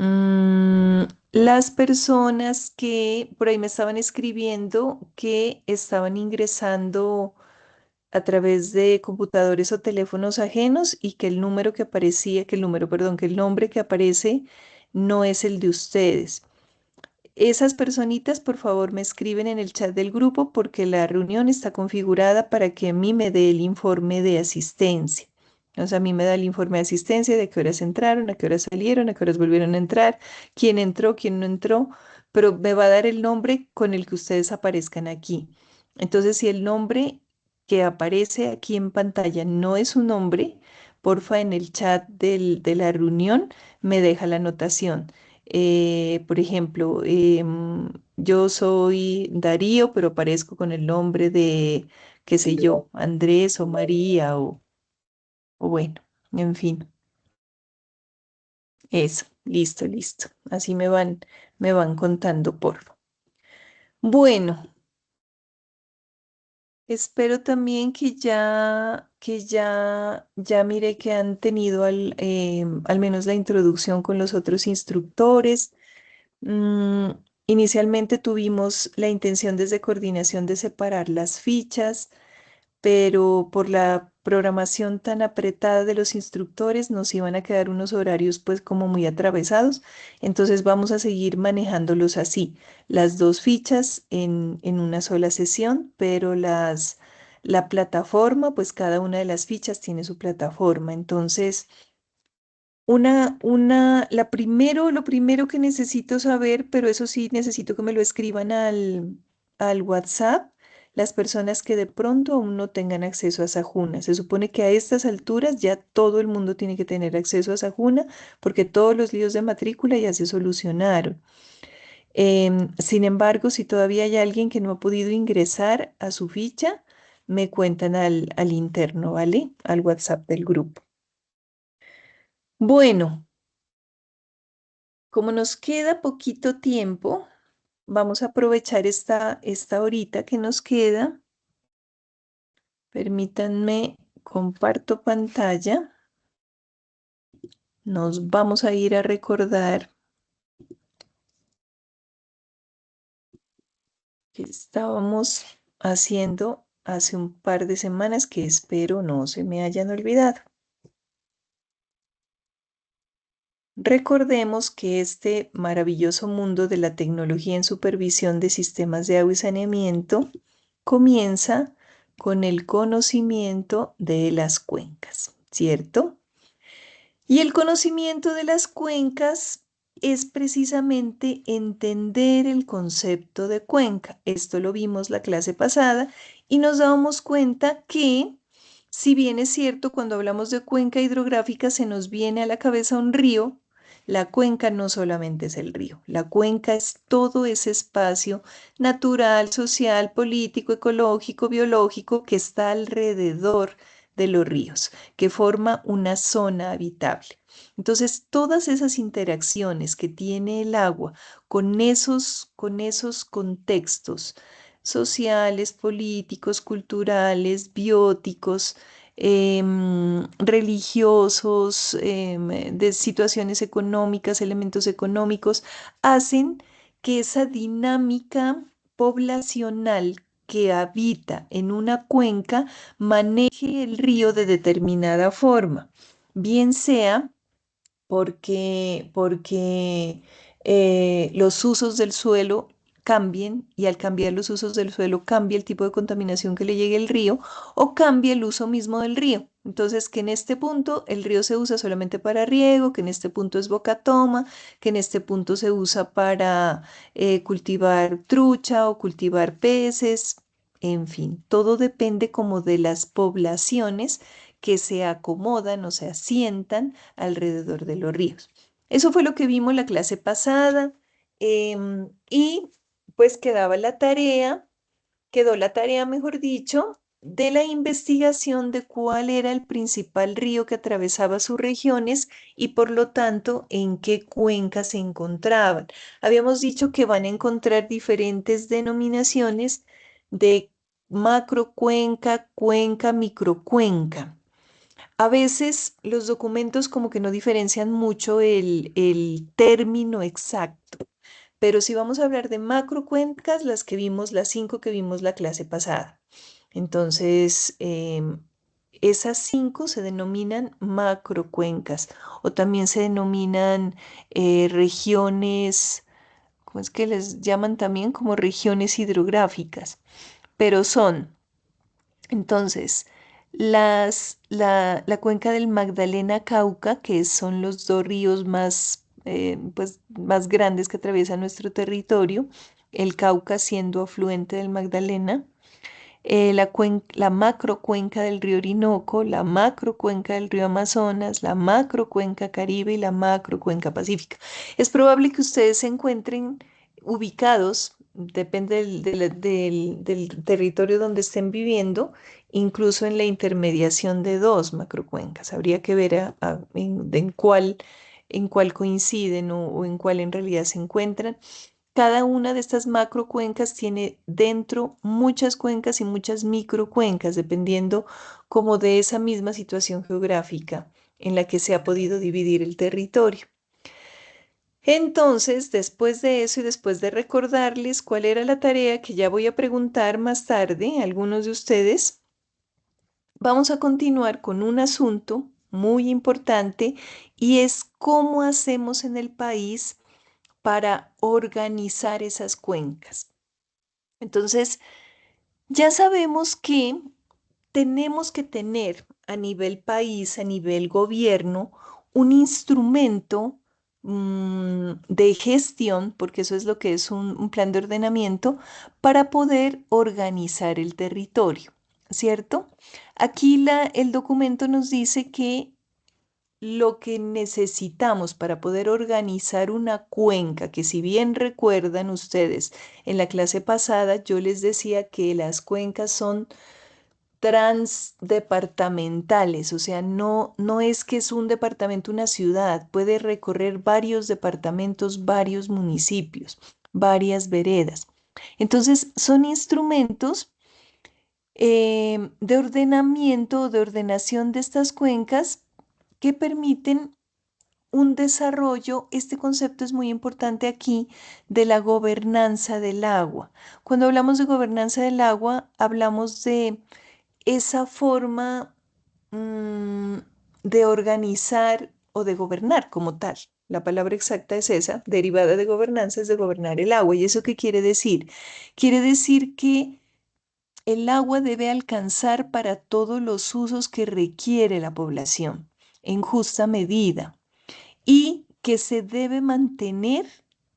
Mm, las personas que por ahí me estaban escribiendo que estaban ingresando a través de computadores o teléfonos ajenos y que el número que aparecía, que el número, perdón, que el nombre que aparece no es el de ustedes. Esas personitas, por favor, me escriben en el chat del grupo porque la reunión está configurada para que a mí me dé el informe de asistencia. O sea, a mí me da el informe de asistencia de a qué horas entraron, a qué horas salieron, a qué horas volvieron a entrar, quién entró, quién no entró, pero me va a dar el nombre con el que ustedes aparezcan aquí. Entonces, si el nombre que aparece aquí en pantalla no es su nombre, porfa, en el chat de la reunión me deja la anotación. Por ejemplo, yo soy Darío, pero aparezco con el nombre de, qué sé yo, Andrés o María o bueno, en fin, eso, listo, listo. Así me van contando, por favor. Bueno, espero también ya miré que han tenido al menos la introducción con los otros instructores. Mm, Inicialmente tuvimos la intención desde coordinación de separar las fichas, pero por la programación tan apretada de los instructores nos iban a quedar unos horarios pues como muy atravesados. Entonces vamos a seguir manejándolos así, las dos fichas en una sola sesión, pero la plataforma, pues cada una de las fichas tiene su plataforma. Entonces... lo primero que necesito saber, pero eso sí necesito que me lo escriban al WhatsApp, las personas que de pronto aún no tengan acceso a Sajuna. Se supone que a estas alturas ya todo el mundo tiene que tener acceso a Sajuna porque todos los líos de matrícula ya se solucionaron. Sin embargo, si todavía hay alguien que no ha podido ingresar a su ficha, me cuentan al interno, ¿vale? Al WhatsApp del grupo. Bueno. Como nos queda poquito tiempo, vamos a aprovechar esta horita que nos queda. Permítanme, comparto pantalla. Nos vamos a ir a recordar que estábamos haciendo hace un par de semanas que espero no se me hayan olvidado. Recordemos que este maravilloso mundo de la tecnología en supervisión de sistemas de agua y saneamiento comienza con el conocimiento de las cuencas, ¿cierto? Y el conocimiento de las cuencas es precisamente entender el concepto de cuenca. Esto lo vimos la clase pasada y nos damos cuenta que, si bien es cierto, cuando hablamos de cuenca hidrográfica se nos viene a la cabeza un río, la cuenca no solamente es el río, la cuenca es todo ese espacio natural, social, político, ecológico, biológico que está alrededor de los ríos, que forma una zona habitable. Entonces, todas esas interacciones que tiene el agua con esos contextos sociales, políticos, culturales, bióticos, religiosos, de situaciones económicas, elementos económicos, hacen que esa dinámica poblacional que habita en una cuenca maneje el río de determinada forma, bien sea porque los usos del suelo cambien y al cambiar los usos del suelo cambia el tipo de contaminación que le llegue al río o cambia el uso mismo del río. Entonces, que en este punto el río se usa solamente para riego, que en este punto es boca toma, que en este punto se usa para cultivar trucha o cultivar peces, en fin, todo depende como de las poblaciones que se acomodan o se asientan alrededor de los ríos. Eso fue lo que vimos la clase pasada y pues quedó la tarea, mejor dicho, de la investigación de cuál era el principal río que atravesaba sus regiones y por lo tanto en qué cuencas se encontraban. Habíamos dicho que van a encontrar diferentes denominaciones de macrocuenca, cuenca, microcuenca. A veces los documentos como que no diferencian mucho el término exacto, pero si vamos a hablar de macrocuencas, las que vimos, las cinco que vimos la clase pasada. Entonces, esas cinco se denominan macrocuencas o también se denominan regiones, ¿cómo es que les llaman también? Como regiones hidrográficas, pero son entonces, la cuenca del Magdalena-Cauca, que son los dos ríos más, pues, más grandes que atraviesan nuestro territorio, el Cauca siendo afluente del Magdalena, la macrocuenca del río Orinoco, la macrocuenca del río Amazonas, la macrocuenca Caribe y la macrocuenca Pacífica. Es probable que ustedes se encuentren ubicados, depende del territorio donde estén viviendo, incluso en la intermediación de dos macrocuencas. Habría que ver en cuál coinciden o en cuál en realidad se encuentran. Cada una de estas macrocuencas tiene dentro muchas cuencas y muchas microcuencas, dependiendo como de esa misma situación geográfica en la que se ha podido dividir el territorio. Entonces, después de eso y después de recordarles cuál era la tarea que ya voy a preguntar más tarde a algunos de ustedes, vamos a continuar con un asunto muy importante y es cómo hacemos en el país para organizar esas cuencas. Entonces, ya sabemos que tenemos que tener a nivel país, a nivel gobierno, un instrumento de gestión, porque eso es lo que es un plan de ordenamiento, para poder organizar el territorio, ¿cierto? Aquí el documento nos dice que lo que necesitamos para poder organizar una cuenca, que si bien recuerdan ustedes, en la clase pasada yo les decía que las cuencas son transdepartamentales, o sea, no es que es un departamento, una ciudad, puede recorrer varios departamentos, varios municipios, varias veredas. Entonces, son instrumentos de ordenamiento, de ordenación de estas cuencas que permiten un desarrollo, este concepto es muy importante aquí, de la gobernanza del agua. Cuando hablamos de gobernanza del agua, hablamos de esa forma mm, de organizar o de gobernar como tal. La palabra exacta es esa, derivada de gobernanza es de gobernar el agua. ¿Y eso qué quiere decir? Quiere decir que el agua debe alcanzar para todos los usos que requiere la población en justa medida y que se debe mantener,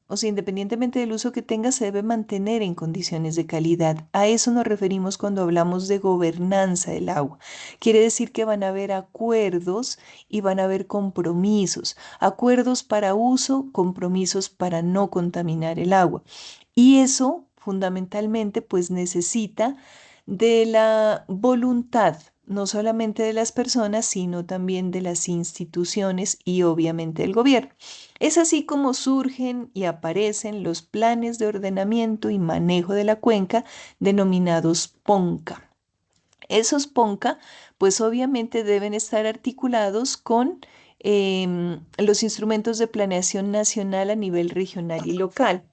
o sea, independientemente del uso que tenga, se debe mantener en condiciones de calidad. A eso nos referimos cuando hablamos de gobernanza del agua. Quiere decir que van a haber acuerdos y van a haber compromisos. Acuerdos para uso, compromisos para no contaminar el agua. Y eso, fundamentalmente, pues necesita de la voluntad, no solamente de las personas, sino también de las instituciones y obviamente del gobierno. Es así como surgen y aparecen los planes de ordenamiento y manejo de la cuenca denominados PONCA. Esos PONCA, pues obviamente deben estar articulados con los instrumentos de planeación nacional a nivel regional y local.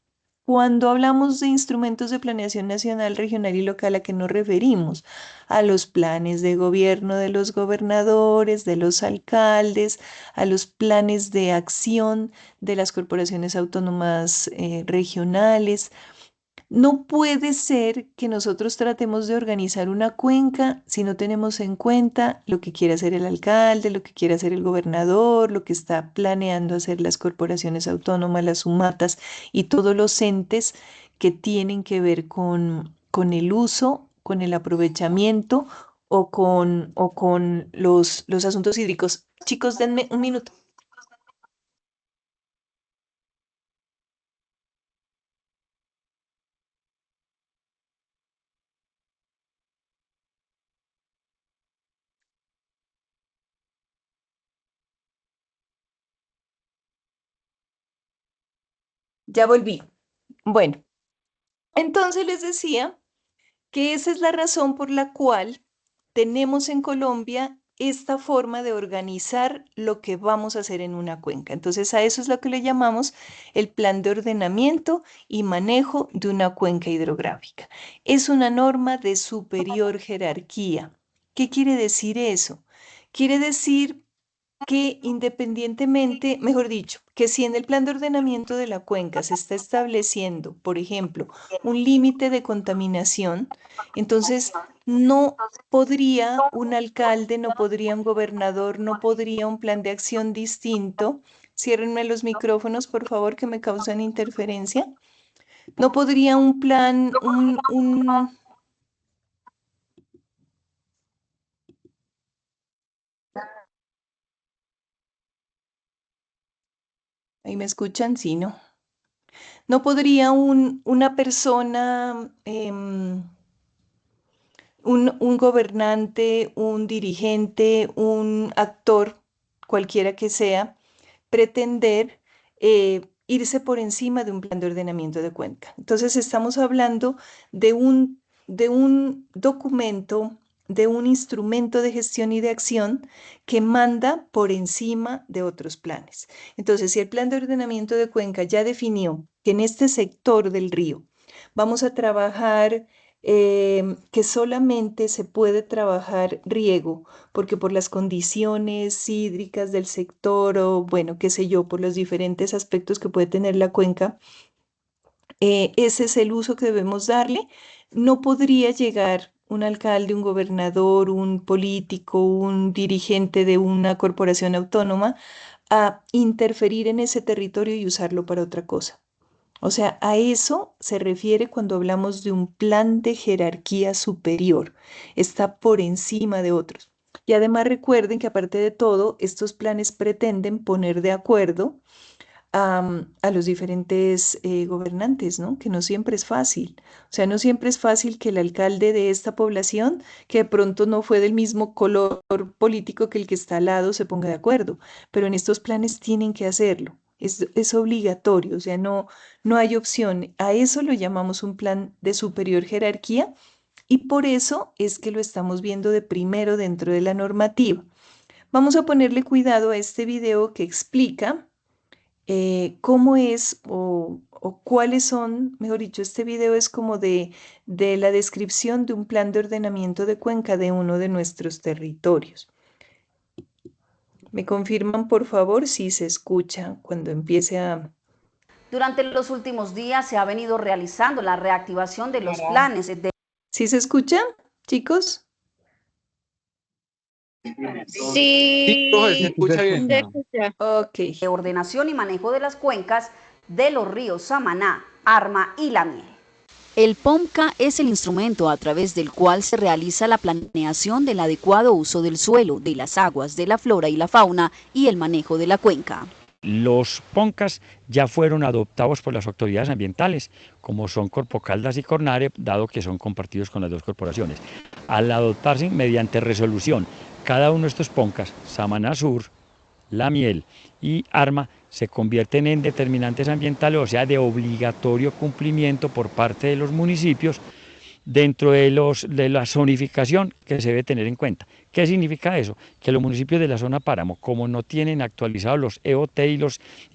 Cuando hablamos de instrumentos de planeación nacional, regional y local, ¿a qué nos referimos? A los planes de gobierno de los gobernadores, de los alcaldes, a los planes de acción de las corporaciones autónomas regionales. No puede ser que nosotros tratemos de organizar una cuenca si no tenemos en cuenta lo que quiere hacer el alcalde, lo que quiere hacer el gobernador, lo que está planeando hacer las corporaciones autónomas, las sumatas y todos los entes que tienen que ver con el uso, con el aprovechamiento o con los asuntos hídricos. Chicos, denme un minuto. Ya volví. Bueno, entonces les decía que esa es la razón por la cual tenemos en Colombia esta forma de organizar lo que vamos a hacer en una cuenca. Entonces, a eso es lo que le llamamos el plan de ordenamiento y manejo de una cuenca hidrográfica. Es una norma de superior jerarquía. ¿Qué quiere decir eso? Quiere decir que independientemente, mejor dicho, que si en el plan de ordenamiento de la cuenca se está estableciendo, por ejemplo, un límite de contaminación, entonces no podría un alcalde, no podría un gobernador, no podría un plan de acción distinto. Ciérrenme los micrófonos, por favor, que me causan interferencia. No podría un plan, ahí me escuchan, sí, ¿no? No podría una persona, un gobernante, un dirigente, un actor, cualquiera que sea, pretender irse por encima de un plan de ordenamiento de cuenca. Entonces estamos hablando de un documento, de un instrumento de gestión y de acción que manda por encima de otros planes. Entonces, si el plan de ordenamiento de cuenca ya definió que en este sector del río vamos a trabajar que solamente se puede trabajar riego, porque por las condiciones hídricas del sector o bueno, qué sé yo, por los diferentes aspectos que puede tener la cuenca, ese es el uso que debemos darle. No podría llegar un alcalde, un gobernador, un político, un dirigente de una corporación autónoma a interferir en ese territorio y usarlo para otra cosa. O sea, a eso se refiere cuando hablamos de un plan de jerarquía superior. Está por encima de otros. Y además recuerden que aparte de todo, estos planes pretenden poner de acuerdo a los diferentes gobernantes, ¿no? Que no siempre es fácil. O sea, no siempre es fácil que el alcalde de esta población, que de pronto no fue del mismo color político que el que está al lado, se ponga de acuerdo. Pero en estos planes tienen que hacerlo. Es obligatorio, o sea, no hay opción. A eso lo llamamos un plan de superior jerarquía y por eso es que lo estamos viendo de primero dentro de la normativa. Vamos a ponerle cuidado a este video que explica cómo es o cuáles son, mejor dicho, este video es como de la descripción de un plan de ordenamiento de cuenca de uno de nuestros territorios. ¿Me confirman, por favor, si se escucha cuando empiece a... Durante los últimos días se ha venido realizando la reactivación de los planes de... ¿Sí se escucha, chicos? Sí, profe, se escucha bien. de ordenación y manejo de las cuencas de los ríos Samaná, Arma y La Miel. El POMCA es el instrumento a través del cual se realiza la planeación del adecuado uso del suelo, de las aguas, de la flora y la fauna y el manejo de la cuenca. Los PONCAS ya fueron adoptados por las autoridades ambientales, como son Corpocaldas y Cornare, dado que son compartidos con las dos corporaciones. Al adoptarse mediante resolución, cada uno de estos PONCAS, Samaná Sur, La Miel y Arma, se convierten en determinantes ambientales, o sea, de obligatorio cumplimiento por parte de los municipios dentro de la zonificación que se debe tener en cuenta. ¿Qué significa eso? Que los municipios de la zona páramo, como no tienen actualizados los EOT y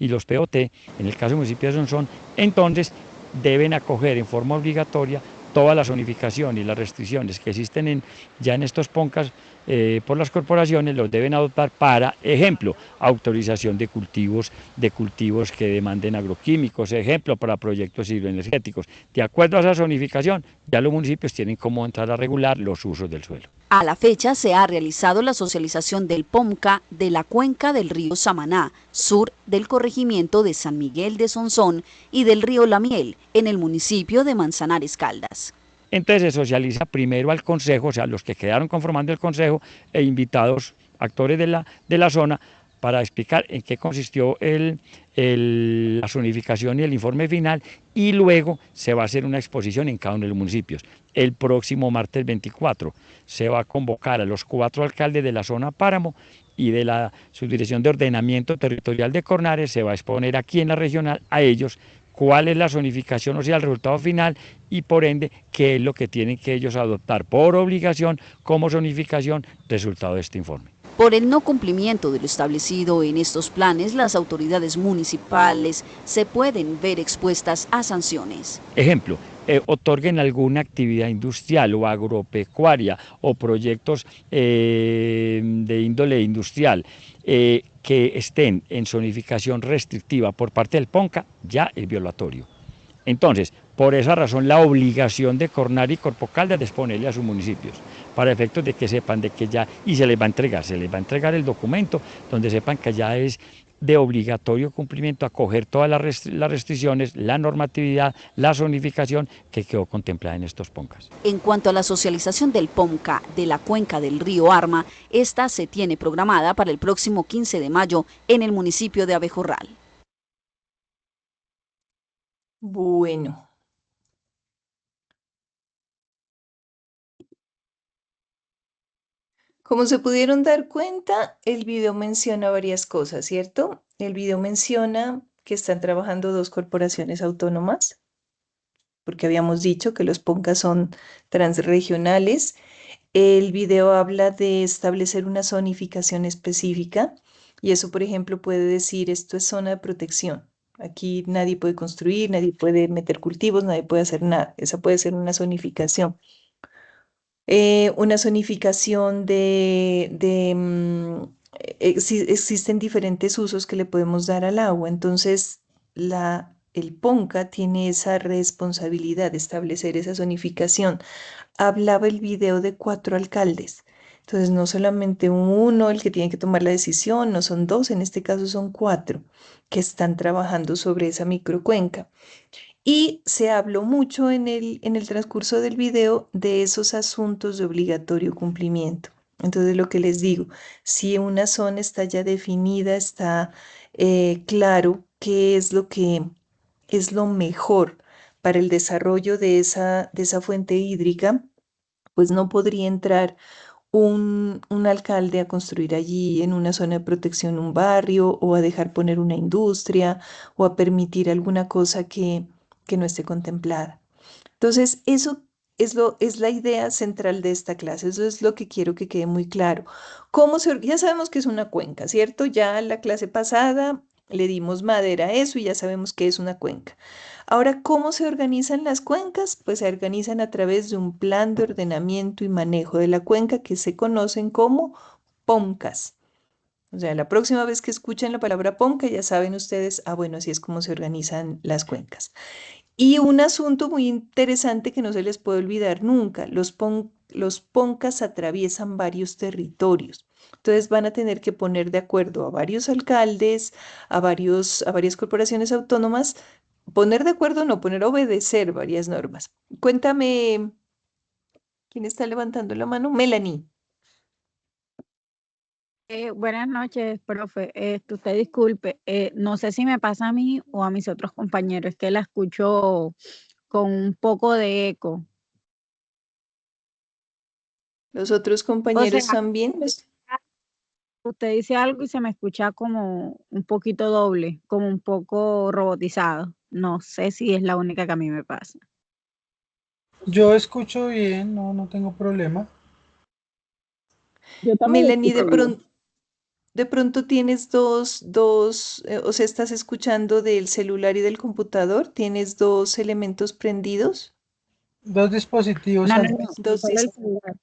los POT, en el caso del municipio de Sonsón, entonces deben acoger en forma obligatoria toda la zonificación y las restricciones que existen ya en estos PONCAS por las corporaciones, los deben adoptar para, ejemplo, autorización de cultivos que demanden agroquímicos, ejemplo, para proyectos hidroenergéticos. De acuerdo a esa zonificación, ya los municipios tienen cómo entrar a regular los usos del suelo. A la fecha se ha realizado la socialización del POMCA de la cuenca del río Samaná, sur del corregimiento de San Miguel de Sonsón y del río La Miel, en el municipio de Manzanares Caldas. Entonces se socializa primero al consejo, o sea, los que quedaron conformando el consejo e invitados actores de la zona para explicar en qué consistió la zonificación y el informe final, y luego se va a hacer una exposición en cada uno de los municipios. El próximo martes 24 se va a convocar a los 4 alcaldes de la zona Páramo y de la Subdirección de Ordenamiento Territorial de Cornares, se va a exponer aquí en la regional a ellos cuál es la zonificación, o sea, el resultado final, y por ende, qué es lo que tienen que ellos adoptar por obligación como zonificación, resultado de este informe. Por el no cumplimiento de lo establecido en estos planes, las autoridades municipales se pueden ver expuestas a sanciones. Ejemplo, otorguen alguna actividad industrial o agropecuaria o proyectos de índole industrial que estén en zonificación restrictiva por parte del PONCA, ya es violatorio. Entonces, por esa razón, la obligación de Cornar y Corpocaldas de exponerle a sus municipios, para efectos de que sepan de que ya, y se les va a entregar el documento donde sepan que ya es de obligatorio cumplimiento acoger todas las restricciones, la normatividad, la zonificación que quedó contemplada en estos PONCAS. En cuanto a la socialización del PONCA de la cuenca del río Arma, esta se tiene programada para el próximo 15 de mayo en el municipio de Abejorral. Bueno. Como se pudieron dar cuenta, el video menciona varias cosas, ¿cierto? El video menciona que están trabajando dos corporaciones autónomas, porque habíamos dicho que los PONCA son transregionales. El video habla de establecer una zonificación específica y eso, por ejemplo, puede decir esto es zona de protección. Aquí nadie puede construir, nadie puede meter cultivos, nadie puede hacer nada. Esa puede ser una zonificación. Una zonificación existen diferentes usos que le podemos dar al agua. Entonces, el PONCA tiene esa responsabilidad de establecer esa zonificación. Hablaba el video de 4 alcaldes. Entonces, no solamente uno el que tiene que tomar la decisión, no son dos, en este caso son 4 que están trabajando sobre esa microcuenca. Y se habló mucho en el transcurso del video de esos asuntos de obligatorio cumplimiento. Entonces, lo que les digo, si una zona está ya definida, está claro qué es lo que es lo mejor para el desarrollo de esa fuente hídrica, pues no podría entrar un alcalde a construir allí en una zona de protección un barrio o a dejar poner una industria o a permitir alguna cosa que no esté contemplada. Entonces, eso es la idea central de esta clase, eso es lo que quiero que quede muy claro. Ya sabemos que es una cuenca, ¿cierto? Ya en la clase pasada le dimos madera a eso y ya sabemos que es una cuenca. Ahora, ¿cómo se organizan las cuencas? Pues se organizan a través de un plan de ordenamiento y manejo de la cuenca que se conocen como POMCAS. O sea, la próxima vez que escuchen la palabra POMCA ya saben ustedes, bueno, así es como se organizan las cuencas. Y un asunto muy interesante que no se les puede olvidar nunca, los PONCAS atraviesan varios territorios. Entonces van a tener que poner de acuerdo a varios alcaldes, a varias corporaciones autónomas, poner de acuerdo, no, poner a obedecer varias normas. Cuéntame, ¿quién está levantando la mano? Melanie. Buenas noches, profe. Usted disculpe, no sé si me pasa a mí o a mis otros compañeros, es que la escucho con un poco de eco. Los otros O compañeros sea, también. usted dice algo y se me escucha como un poquito doble, como un poco robotizado. No sé si es la única que a mí me pasa. Yo escucho bien, no tengo problema. Yo también Melanie, escucho bien. de pronto tienes o sea, estás escuchando del celular y del computador, tienes dos elementos prendidos. Dos dispositivos No, al no, no, mismo. Dos solo el dis- celular.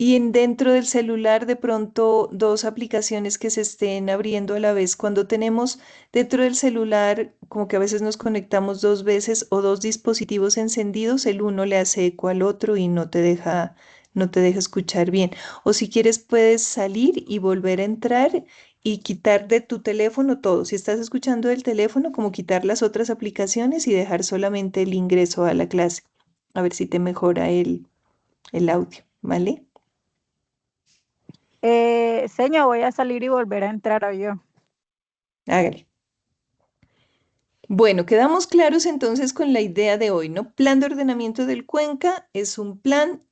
y dentro del celular de pronto dos aplicaciones que se estén abriendo a la vez. Cuando tenemos dentro del celular, como que a veces nos conectamos 2 veces o dos dispositivos encendidos, el uno le hace eco al otro y no te deja escuchar bien. O si quieres puedes salir y volver a entrar y quitar de tu teléfono todo. Si estás escuchando del teléfono, como quitar las otras aplicaciones y dejar solamente el ingreso a la clase. A ver si te mejora el audio, ¿vale? Señor, voy a salir y volver a entrar a yo. Hágale. Bueno, quedamos claros entonces con la idea de hoy, ¿no? Plan de ordenamiento del Cuenca es un plan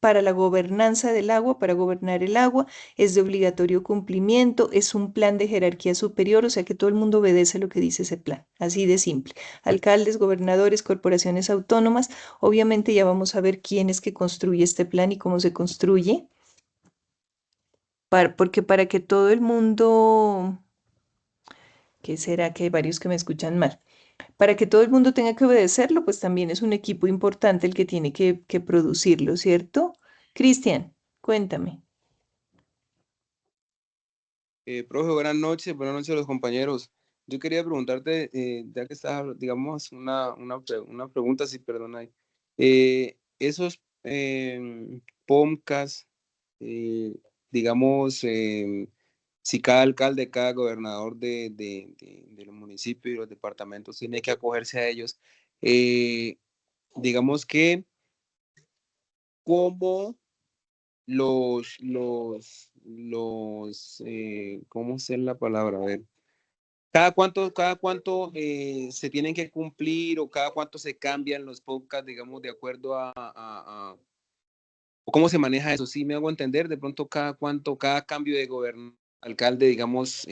para la gobernanza del agua, para gobernar el agua, es de obligatorio cumplimiento, es un plan de jerarquía superior, o sea que todo el mundo obedece lo que dice ese plan, así de simple. Alcaldes, gobernadores, corporaciones autónomas, obviamente ya vamos a ver quién es que construye este plan y cómo se construye, porque para que todo el mundo, ¿qué será? Que hay varios que me escuchan mal. Para que todo el mundo tenga que obedecerlo, pues también es un equipo importante el que tiene que producirlo, ¿cierto? Cristian, cuéntame. Profe, buenas noches a los compañeros. Yo quería preguntarte, ya que estás, digamos, una pregunta, si perdona, esos POMCAS, eh, digamos, si cada alcalde, cada gobernador de los municipios y los departamentos tiene que acogerse a ellos, eh, digamos que, ¿cómo ¿cómo es la palabra? A ver, cada cuánto se tienen que cumplir o cada cuánto se cambian los podcasts, digamos, de acuerdo o cómo se maneja eso? Sí, me hago entender, de pronto cada cambio de gobierno, alcalde, digamos,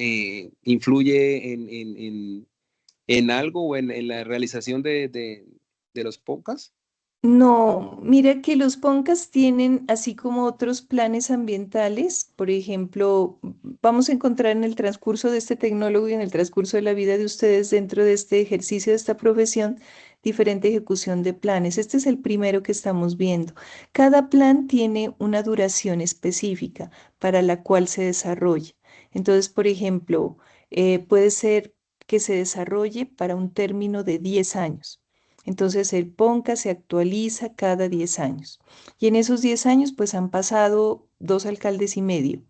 influye en algo o en la realización de los podcasts. No, mira que los PONCAS tienen, así como otros planes ambientales, por ejemplo, vamos a encontrar en el transcurso de este tecnólogo y en el transcurso de la vida de ustedes dentro de este ejercicio, de esta profesión, diferente ejecución de planes. Este es el primero que estamos viendo. Cada plan tiene una duración específica para la cual se desarrolla. Entonces, por ejemplo, puede ser que se desarrolle para un término de 10 años. Entonces el PONCA se actualiza cada 10 años. Y en esos 10 años pues han pasado 2 alcaldes y medio.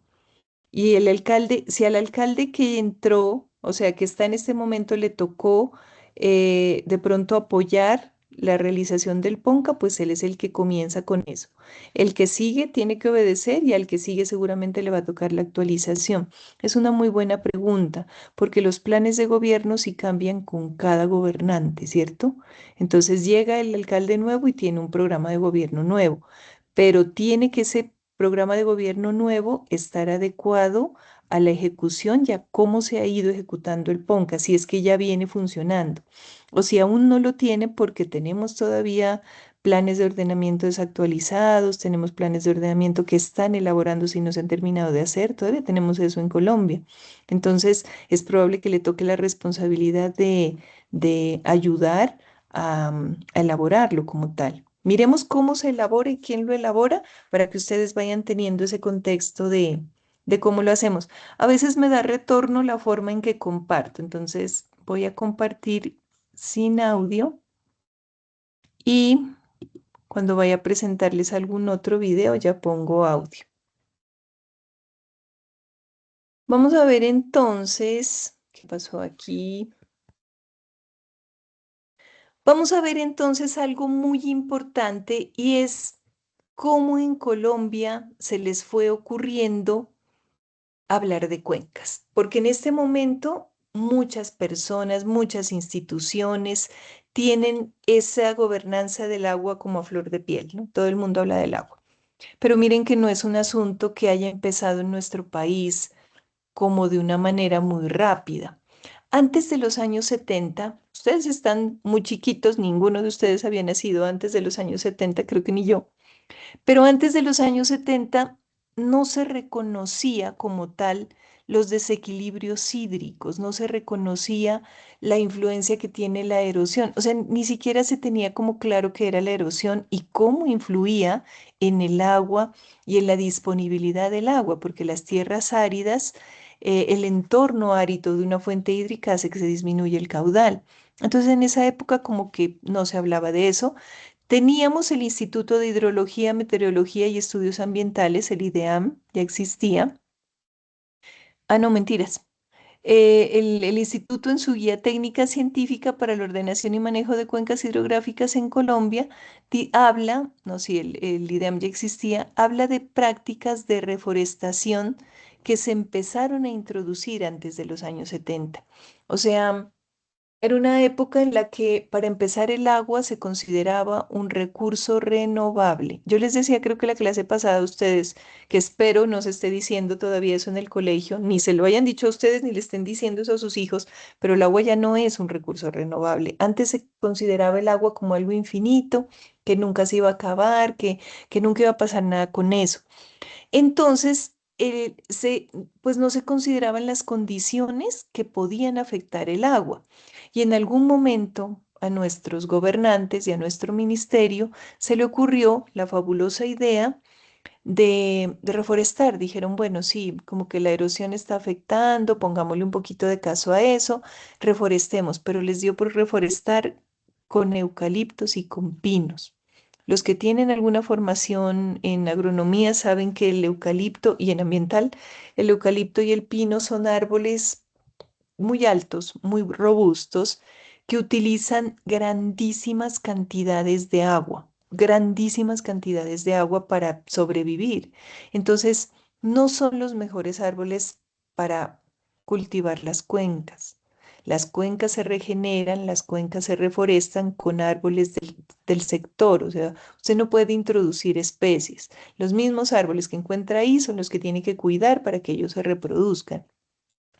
Y el alcalde, si al alcalde que entró, o sea, que está en este momento, le tocó de pronto apoyar la realización del PONCA, pues él es el que comienza con eso. El que sigue tiene que obedecer y al que sigue seguramente le va a tocar la actualización. Es una muy buena pregunta, porque los planes de gobierno sí cambian con cada gobernante, ¿cierto? Entonces llega el alcalde nuevo y tiene un programa de gobierno nuevo, pero tiene que ese programa de gobierno nuevo estar adecuado a la ejecución y a cómo se ha ido ejecutando el PONCA, si es que ya viene funcionando, o si aún no lo tiene porque tenemos todavía planes de ordenamiento desactualizados, tenemos planes de ordenamiento que están elaborándose y no se han terminado de hacer, todavía tenemos eso en Colombia. Entonces, es probable que le toque la responsabilidad de ayudar a elaborarlo como tal. Miremos cómo se elabora y quién lo elabora para que ustedes vayan teniendo ese contexto de cómo lo hacemos. A veces me da retorno la forma en que comparto, entonces voy a compartir sin audio y cuando vaya a presentarles algún otro video ya pongo audio. Vamos a ver entonces, ¿qué pasó aquí? Vamos a ver entonces algo muy importante y es cómo en Colombia se les fue ocurriendo hablar de cuencas, porque en este momento muchas personas, muchas instituciones tienen esa gobernanza del agua como a flor de piel, ¿no? Todo el mundo habla del agua. Pero miren que no es un asunto que haya empezado en nuestro país como de una manera muy rápida. Antes de los años 70, ustedes están muy chiquitos, ninguno de ustedes había nacido antes de los años 70, creo que ni yo. Pero antes de los años 70 no se reconocía como tal los desequilibrios hídricos, no se reconocía la influencia que tiene la erosión. O sea, ni siquiera se tenía como claro qué era la erosión y cómo influía en el agua y en la disponibilidad del agua, porque las tierras áridas, el entorno árido de una fuente hídrica hace que se disminuya el caudal. Entonces, en esa época como que no se hablaba de eso. Teníamos el Instituto de Hidrología, Meteorología y Estudios Ambientales, el IDEAM, ya existía. Ah, no, mentiras. El instituto en su guía técnica científica para la ordenación y manejo de cuencas hidrográficas en Colombia habla, no, sí, el IDEAM ya existía, habla de prácticas de reforestación que se empezaron a introducir antes de los años 70. O sea, Era una época en la que, para empezar, el agua se consideraba un recurso renovable. Yo les decía, creo que la clase pasada a ustedes, que espero no se esté diciendo todavía eso en el colegio, ni se lo hayan dicho a ustedes, ni le estén diciendo eso a sus hijos, pero el agua ya no es un recurso renovable. Antes se consideraba el agua como algo infinito, que nunca se iba a acabar, que nunca iba a pasar nada con eso. Entonces, pues no se consideraban las condiciones que podían afectar el agua. Y en algún momento a nuestros gobernantes y a nuestro ministerio se le ocurrió la fabulosa idea de reforestar. Dijeron, bueno, sí, como que la erosión está afectando, pongámosle un poquito de caso a eso, reforestemos, pero les dio por reforestar con eucaliptos y con pinos. Los que tienen alguna formación en agronomía saben que el eucalipto y en ambiental, el eucalipto y el pino son árboles muy altos, muy robustos, que utilizan grandísimas cantidades de agua para sobrevivir. Entonces, no son los mejores árboles para cultivar las cuencas. Las cuencas se regeneran, las cuencas se reforestan con árboles del sector, o sea, usted no puede introducir especies. Los mismos árboles que encuentra ahí son los que tiene que cuidar para que ellos se reproduzcan.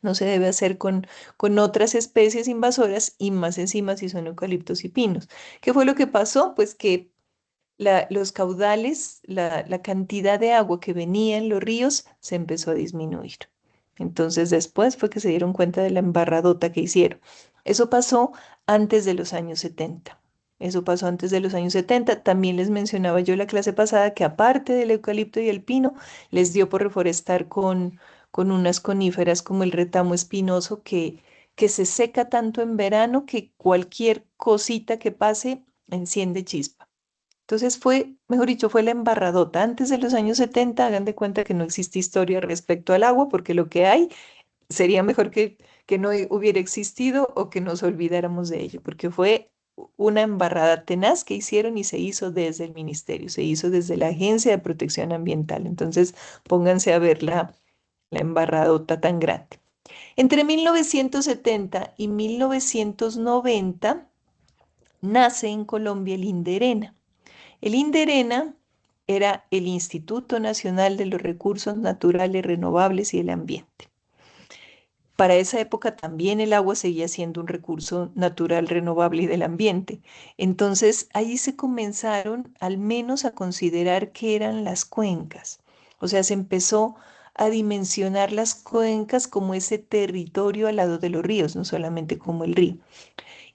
No se debe hacer con otras especies invasoras y más encima si son eucaliptos y pinos. ¿Qué fue lo que pasó? Pues que los caudales, la cantidad de agua que venía en los ríos se empezó a disminuir. Entonces después fue que se dieron cuenta de la embarradota que hicieron. Eso pasó antes de los años 70. Eso pasó antes de los años 70. También les mencionaba yo la clase pasada que aparte del eucalipto y el pino, les dio por reforestar con unas coníferas como el retamo espinoso que se seca tanto en verano que cualquier cosita que pase enciende chispa. Entonces fue, mejor dicho, fue la embarradota. Antes de los años 70, hagan de cuenta que no existe historia respecto al agua, porque lo que hay sería mejor que no hubiera existido o que nos olvidáramos de ello, porque fue una embarrada tenaz que hicieron y se hizo desde el ministerio, se hizo desde la Agencia de Protección Ambiental. Entonces, pónganse a ver la embarradota tan grande. Entre 1970 y 1990 nace en Colombia el INDERENA. El INDERENA era el Instituto Nacional de los Recursos Naturales Renovables y el Ambiente. Para esa época también el agua seguía siendo un recurso natural renovable y del ambiente. Entonces ahí se comenzaron al menos a considerar qué eran las cuencas. O sea, se empezó a dimensionar las cuencas como ese territorio al lado de los ríos, no solamente como el río.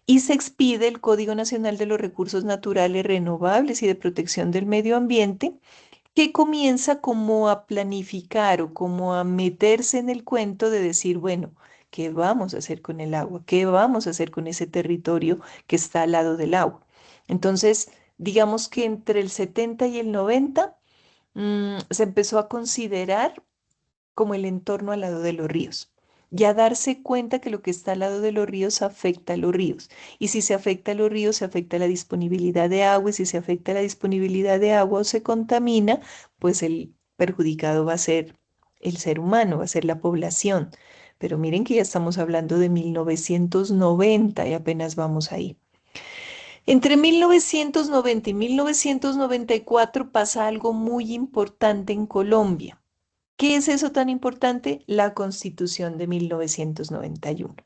Y se expide el Código Nacional de los Recursos Naturales Renovables y de Protección del Medio Ambiente, que comienza como a planificar o como a meterse en el cuento de decir, bueno, ¿qué vamos a hacer con el agua? ¿Qué vamos a hacer con ese territorio que está al lado del agua? Entonces, digamos que entre el 70 y el 90 se empezó a considerar como el entorno al lado de los ríos. Y a darse cuenta que lo que está al lado de los ríos afecta a los ríos. Y si se afecta a los ríos, se afecta la disponibilidad de agua. Y si se afecta la disponibilidad de agua o se contamina, pues el perjudicado va a ser el ser humano, va a ser la población. Pero miren que ya estamos hablando de 1990 y apenas vamos ahí. Entre 1990 y 1994 pasa algo muy importante en Colombia. ¿Qué es eso tan importante? La Constitución de 1991.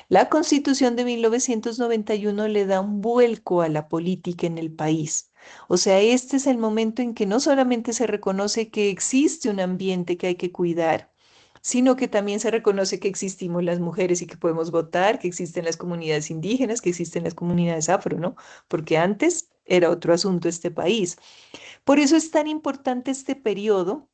La Constitución de 1991 le da un vuelco a la política en el país. O sea, este es el momento en que no solamente se reconoce que existe un ambiente que hay que cuidar, sino que también se reconoce que existimos las mujeres y que podemos votar, que existen las comunidades indígenas, que existen las comunidades afro, ¿no? Porque antes era otro asunto este país. Por eso es tan importante este periodo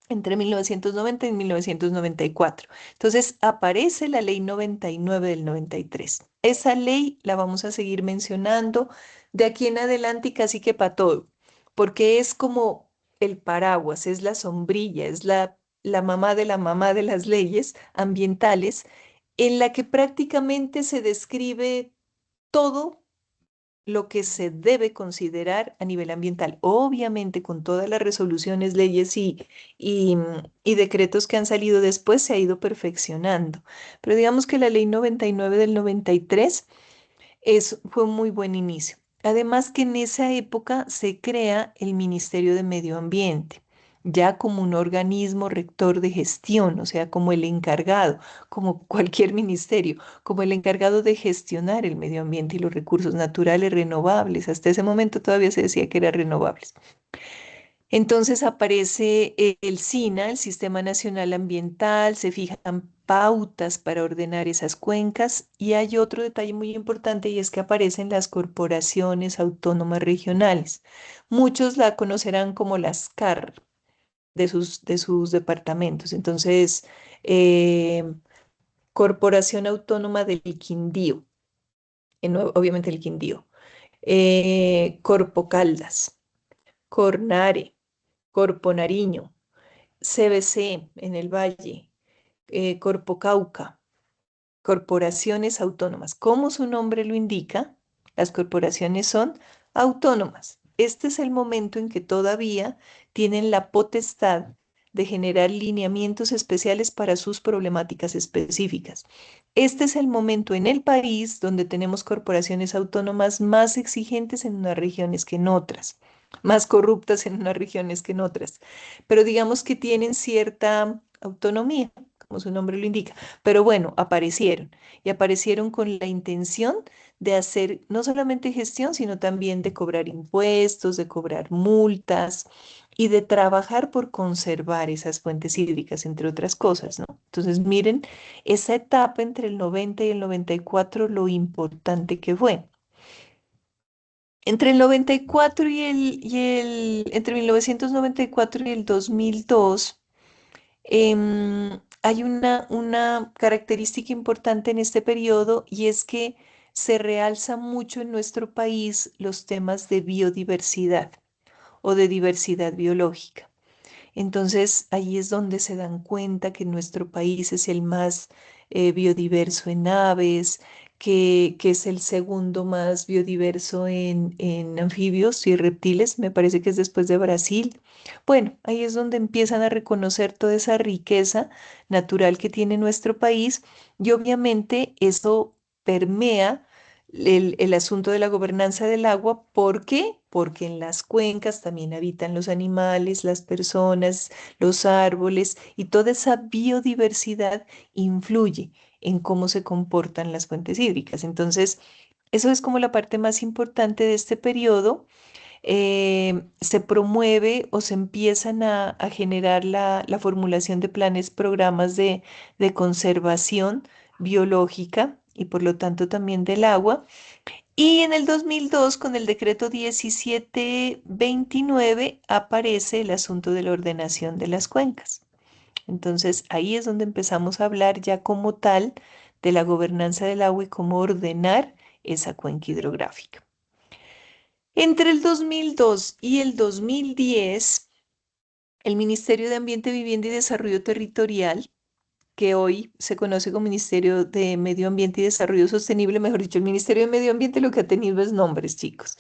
entre 1990 y 1994. Entonces aparece la ley 99 del 93. Esa ley la vamos a seguir mencionando de aquí en adelante y casi que para todo, porque es como el paraguas, es la sombrilla, es la mamá de las leyes ambientales, en la que prácticamente se describe todo lo que se debe considerar a nivel ambiental. Obviamente, con todas las resoluciones, leyes y decretos que han salido después, se ha ido perfeccionando. Pero digamos que la ley 99 del 93 fue un muy buen inicio. Además que en esa época se crea el Ministerio de Medio Ambiente, ya como un organismo rector de gestión, o sea, como el encargado, como cualquier ministerio, como el encargado de gestionar el medio ambiente y los recursos naturales renovables. Hasta ese momento todavía se decía que eran renovables. Entonces aparece el SINA, el Sistema Nacional Ambiental, se fijan pautas para ordenar esas cuencas y hay otro detalle muy importante y es que aparecen las corporaciones autónomas regionales. Muchos la conocerán como las CAR de sus departamentos. Entonces, eh, Corporación Autónoma del Quindío, obviamente el Quindío, Corpo Caldas, Cornare, Corpo Nariño, CBC en el Valle, Corpo Cauca, corporaciones autónomas. Como su nombre lo indica, las corporaciones son autónomas. Este es el momento en que todavía tienen la potestad de generar lineamientos especiales para sus problemáticas específicas. Este es el momento en el país donde tenemos corporaciones autónomas más exigentes en unas regiones que en otras, más corruptas en unas regiones que en otras, pero digamos que tienen cierta autonomía, como su nombre lo indica. Pero bueno, aparecieron y aparecieron con la intención de hacer no solamente gestión, sino también de cobrar impuestos, de cobrar multas y de trabajar por conservar esas fuentes hídricas, entre otras cosas, ¿no? Entonces, miren esa etapa entre el 90 y el 94, lo importante que fue. Entre el 94 entre 1994 y el 2002, hay una característica importante en este periodo y es que se realza mucho en nuestro país los temas de biodiversidad o de diversidad biológica. Entonces, ahí es donde se dan cuenta que nuestro país es el más biodiverso en aves, que es el segundo más biodiverso en anfibios y reptiles, me parece que es después de Brasil. Bueno, ahí es donde empiezan a reconocer toda esa riqueza natural que tiene nuestro país y obviamente eso permea el asunto de la gobernanza del agua. ¿Por qué? Porque en las cuencas también habitan los animales, las personas, los árboles y toda esa biodiversidad influye en cómo se comportan las fuentes hídricas. Entonces, eso es como la parte más importante de este periodo. Se promueve o se empiezan a generar la formulación de planes, programas de conservación biológica y por lo tanto también del agua. Y en el 2002, con el decreto 1729, aparece el asunto de la ordenación de las cuencas. Entonces, ahí es donde empezamos a hablar ya como tal de la gobernanza del agua y cómo ordenar esa cuenca hidrográfica. Entre el 2002 y el 2010, el Ministerio de Ambiente, Vivienda y Desarrollo Territorial, que hoy se conoce como Ministerio de Medio Ambiente y Desarrollo Sostenible, mejor dicho, el Ministerio de Medio Ambiente lo que ha tenido es nombres, chicos.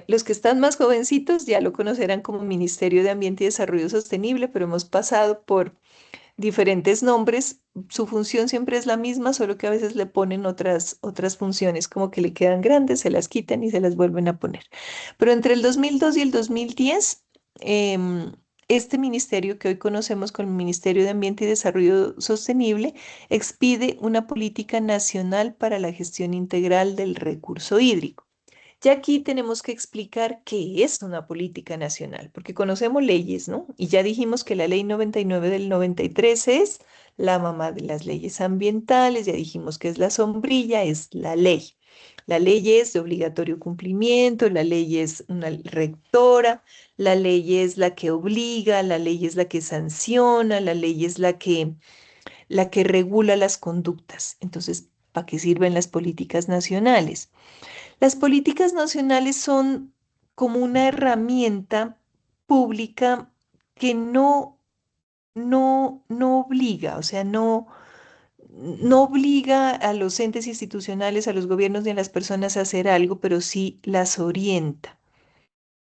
Los que están más jovencitos ya lo conocerán como Ministerio de Ambiente y Desarrollo Sostenible, pero hemos pasado por diferentes nombres. Su función siempre es la misma, solo que a veces le ponen otras funciones, como que le quedan grandes, se las quitan y se las vuelven a poner. Pero entre el 2002 y el 2010, em, este ministerio que hoy conocemos como Ministerio de Ambiente y Desarrollo Sostenible expide una política nacional para la gestión integral del recurso hídrico. Ya aquí tenemos que explicar qué es una política nacional, porque conocemos leyes, ¿no? Y ya dijimos que la ley 99 del 93 es la mamá de las leyes ambientales, ya dijimos que es la sombrilla, es la ley. La ley es de obligatorio cumplimiento, la ley es una rectora, la ley es la que obliga, la ley es la que sanciona, la ley es la que regula las conductas. Entonces, ¿para qué sirven las políticas nacionales? Las políticas nacionales son como una herramienta pública que no obliga, o sea, no obliga a los entes institucionales, a los gobiernos ni a las personas a hacer algo, pero sí las orienta.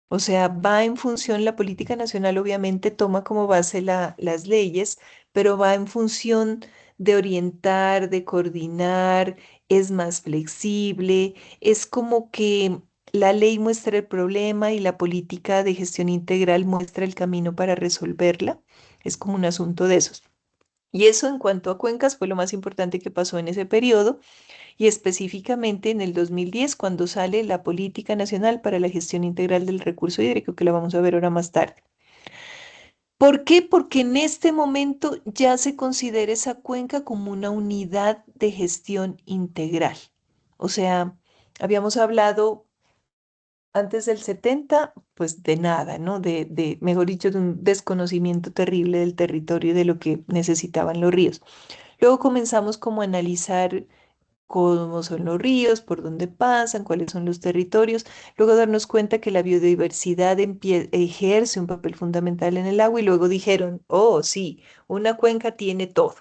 O sea, va en función, la política nacional obviamente toma como base las leyes, pero va en función de orientar, de coordinar, es más flexible, es como que la ley muestra el problema y la política de gestión integral muestra el camino para resolverla. Es como un asunto de esos. Y eso en cuanto a cuencas fue lo más importante que pasó en ese periodo y específicamente en el 2010 cuando sale la Política Nacional para la Gestión Integral del Recurso Hídrico, que la vamos a ver ahora más tarde. ¿Por qué? Porque en este momento ya se considera esa cuenca como una unidad de gestión integral. O sea, habíamos hablado antes del 70, pues de nada, ¿no? Mejor dicho, de un desconocimiento terrible del territorio y de lo que necesitaban los ríos. Luego comenzamos como a analizar cómo son los ríos, por dónde pasan, cuáles son los territorios, luego darnos cuenta que la biodiversidad ejerce un papel fundamental en el agua y luego dijeron, oh, sí, una cuenca tiene todo.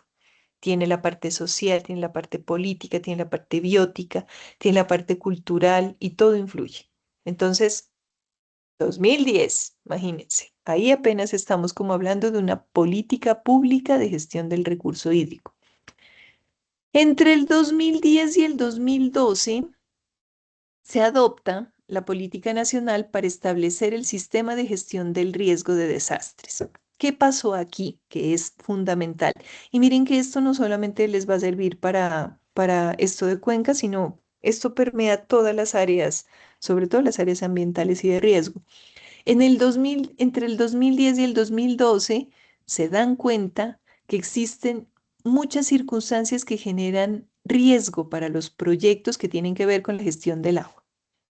Tiene la parte social, tiene la parte política, tiene la parte biótica, tiene la parte cultural y todo influye. Entonces, 2010, imagínense, ahí apenas estamos como hablando de una política pública de gestión del recurso hídrico. Entre el 2010 y el 2012 se adopta la Política Nacional para establecer el sistema de gestión del riesgo de desastres. ¿Qué pasó aquí? Que es fundamental. Y miren que esto no solamente les va a servir para esto de Cuenca, sino esto permea todas las áreas, sobre todo las áreas ambientales y de riesgo. Entre el 2010 y el 2012 se dan cuenta que existen muchas circunstancias que generan riesgo para los proyectos que tienen que ver con la gestión del agua.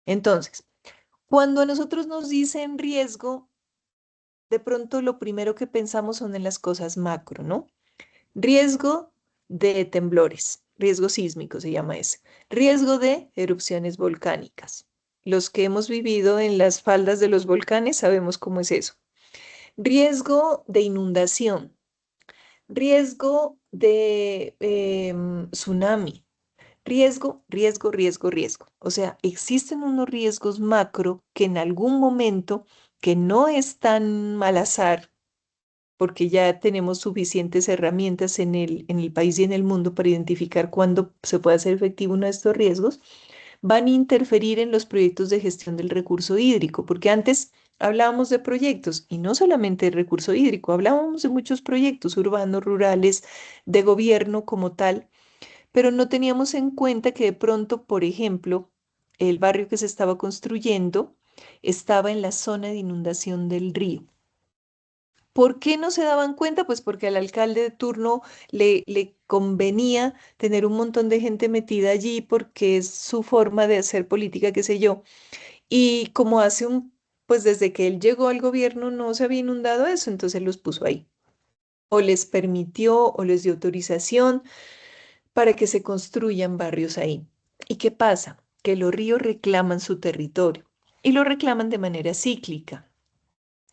Entonces, cuando a nosotros nos dicen riesgo, de pronto lo primero que pensamos son en las cosas macro, ¿no? Riesgo de temblores, riesgo sísmico se llama ese. Riesgo de erupciones volcánicas. Los que hemos vivido en las faldas de los volcanes sabemos cómo es eso. Riesgo de inundación, riesgo de tsunami, riesgo. O sea, existen unos riesgos macro que en algún momento, que no es tan mal azar, porque ya tenemos suficientes herramientas en el país y en el mundo para identificar cuándo se puede hacer efectivo uno de estos riesgos, van a interferir en los proyectos de gestión del recurso hídrico, porque antes hablábamos de proyectos y no solamente de recurso hídrico, hablábamos de muchos proyectos urbanos, rurales, de gobierno como tal, pero no teníamos en cuenta que de pronto, por ejemplo, el barrio que se estaba construyendo estaba en la zona de inundación del río. ¿Por qué no se daban cuenta? Pues porque al alcalde de turno le convenía tener un montón de gente metida allí porque es su forma de hacer política, qué sé yo. Y como pues desde que él llegó al gobierno no se había inundado eso, entonces los puso ahí. O les permitió o les dio autorización para que se construyan barrios ahí. ¿Y qué pasa? Que los ríos reclaman su territorio y lo reclaman de manera cíclica.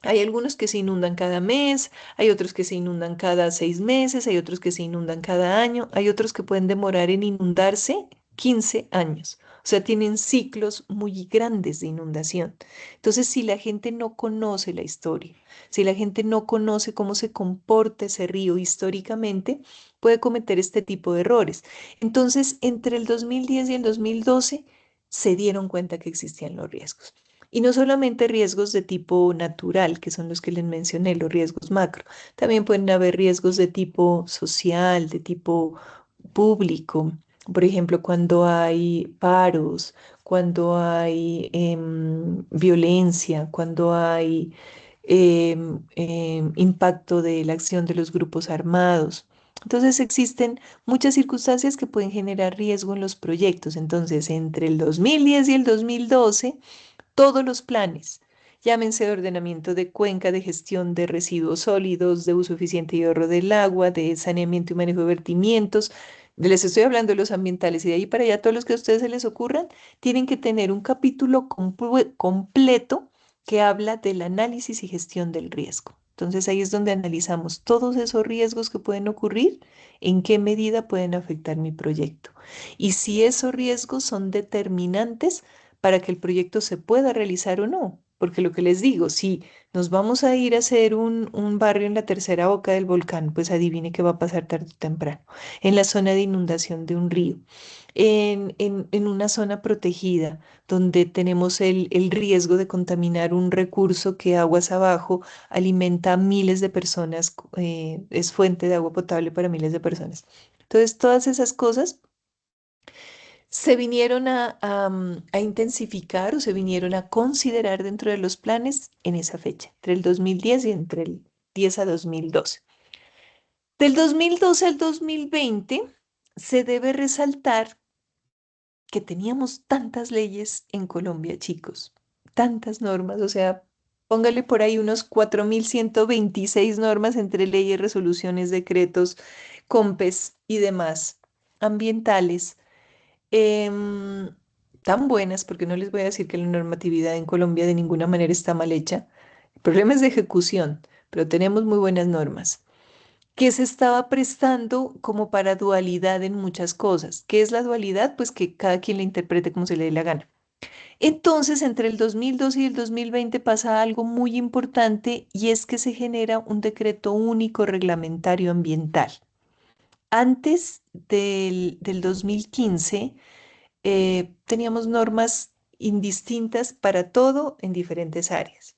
Hay algunos que se inundan cada mes, hay otros que se inundan cada 6 meses, hay otros que se inundan cada año, hay otros que pueden demorar en inundarse 15 años. O sea, tienen ciclos muy grandes de inundación. Entonces, si la gente no conoce la historia, si la gente no conoce cómo se comporta ese río históricamente, puede cometer este tipo de errores. Entonces, entre el 2010 y el 2012 se dieron cuenta que existían los riesgos. Y no solamente riesgos de tipo natural, que son los que les mencioné, los riesgos macro, también pueden haber riesgos de tipo social, de tipo público. Por ejemplo, cuando hay paros, cuando hay violencia, cuando hay impacto de la acción de los grupos armados. Entonces existen muchas circunstancias que pueden generar riesgo en los proyectos. Entonces, entre el 2010 y el 2012 todos los planes, llámense de ordenamiento de cuenca, de gestión de residuos sólidos, de uso eficiente y ahorro del agua, de saneamiento y manejo de vertimientos. Les estoy hablando de los ambientales y de ahí para allá todos los que a ustedes se les ocurran, tienen que tener un capítulo completo que habla del análisis y gestión del riesgo. Entonces ahí es donde analizamos todos esos riesgos que pueden ocurrir, en qué medida pueden afectar mi proyecto. Y si esos riesgos son determinantes para que el proyecto se pueda realizar o no. Porque lo que les digo, si nos vamos a ir a hacer un barrio en la tercera boca del volcán, pues adivine qué va a pasar tarde o temprano, en la zona de inundación de un río, en una zona protegida, donde tenemos el riesgo de contaminar un recurso que aguas abajo alimenta a miles de personas, es fuente de agua potable para miles de personas. Entonces, todas esas cosas se vinieron a intensificar o se vinieron a considerar dentro de los planes en esa fecha, entre el 2010 y entre el 10 a 2012. Del 2012 al 2020 se debe resaltar que teníamos tantas leyes en Colombia, chicos, tantas normas, o sea, póngale por ahí unos 4.126 normas entre leyes, resoluciones, decretos, COMPES y demás, ambientales, em, tan buenas, porque no les voy a decir que la normatividad en Colombia de ninguna manera está mal hecha. El problema es de ejecución, pero tenemos muy buenas normas que se estaba prestando como para dualidad en muchas cosas. ¿Qué es la dualidad? Pues que cada quien la interprete como se le dé la gana. Entonces, entre el 2012 y el 2020 pasa algo muy importante y es que se genera un decreto único reglamentario ambiental. Antes del 2015 teníamos normas indistintas para todo en diferentes áreas.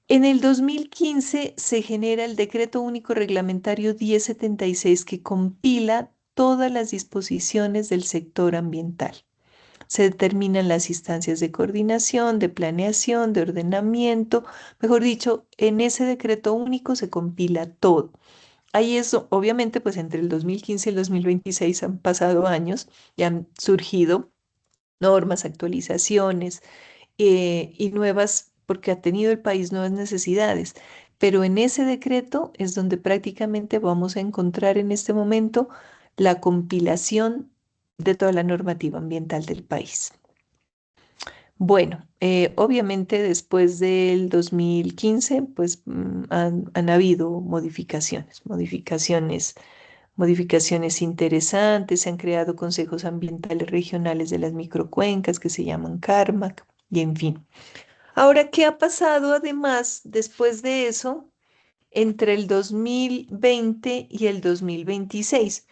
En el 2015 se genera el Decreto Único Reglamentario 1076 que compila todas las disposiciones del sector ambiental. Se determinan las instancias de coordinación, de planeación, de ordenamiento. Mejor dicho, en ese decreto único se compila todo. Ahí eso, obviamente, pues entre el 2015 y el 2026 han pasado años y han surgido normas, actualizaciones, y nuevas, porque ha tenido el país nuevas necesidades. Pero en ese decreto es donde prácticamente vamos a encontrar en este momento la compilación de toda la normativa ambiental del país. Bueno, obviamente después del 2015, pues han habido modificaciones interesantes, se han creado consejos ambientales regionales de las microcuencas que se llaman CARMAC, y en fin. Ahora, ¿qué ha pasado además después de eso entre el 2020 y el 2026?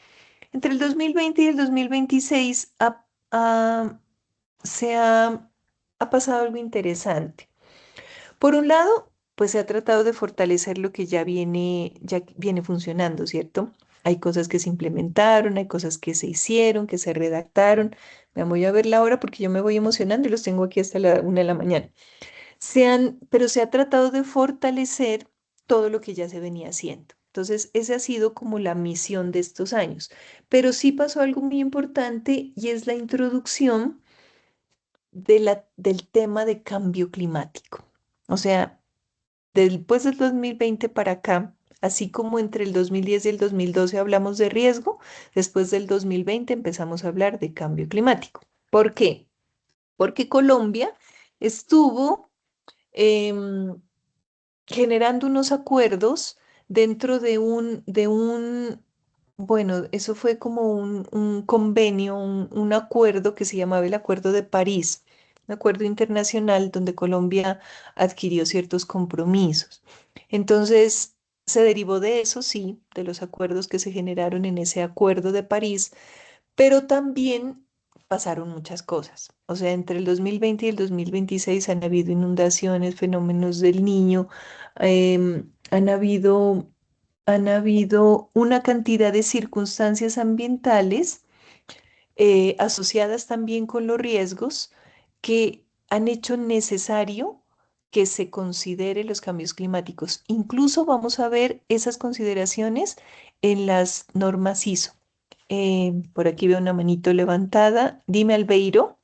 Entre el 2020 y el 2026 se ha pasado algo interesante. Por un lado, pues se ha tratado de fortalecer lo que ya viene funcionando, ¿cierto? Hay cosas que se implementaron, hay cosas que se hicieron, que se redactaron. Me voy a ver la hora porque yo me voy emocionando y los tengo aquí hasta la 1 de la mañana. Pero se ha tratado de fortalecer todo lo que ya se venía haciendo. Entonces, esa ha sido como la misión de estos años. Pero sí pasó algo muy importante y es la introducción del tema de cambio climático. O sea, después del 2020 para acá, así como entre el 2010 y el 2012 hablamos de riesgo, después del 2020 empezamos a hablar de cambio climático. ¿Por qué? Porque Colombia estuvo em, generando unos acuerdos dentro bueno, eso fue como un convenio, un acuerdo que se llamaba el Acuerdo de París, un acuerdo internacional donde Colombia adquirió ciertos compromisos. Entonces, se derivó de eso, sí, de los acuerdos que se generaron en ese Acuerdo de París, pero también pasaron muchas cosas. O sea, entre el 2020 y el 2026 han habido inundaciones, fenómenos del Niño, han habido una cantidad de circunstancias ambientales asociadas también con los riesgos que han hecho necesario que se considere los cambios climáticos. Incluso vamos a ver esas consideraciones en las normas ISO. Por aquí veo una manito levantada. Dime, Albeiro.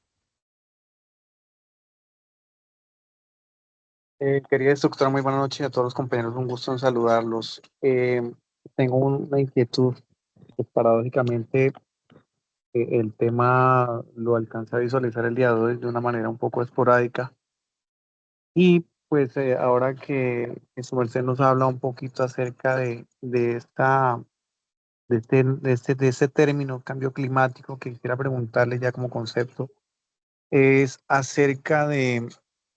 Querida instructora, muy buenas noches a todos los compañeros, un gusto en saludarlos. Tengo una inquietud, pues, paradójicamente el tema lo alcanza a visualizar el día de hoy de una manera un poco esporádica y Pues ahora que su merced nos habla un poquito acerca de este término, cambio climático, que quisiera preguntarle ya como concepto, es acerca de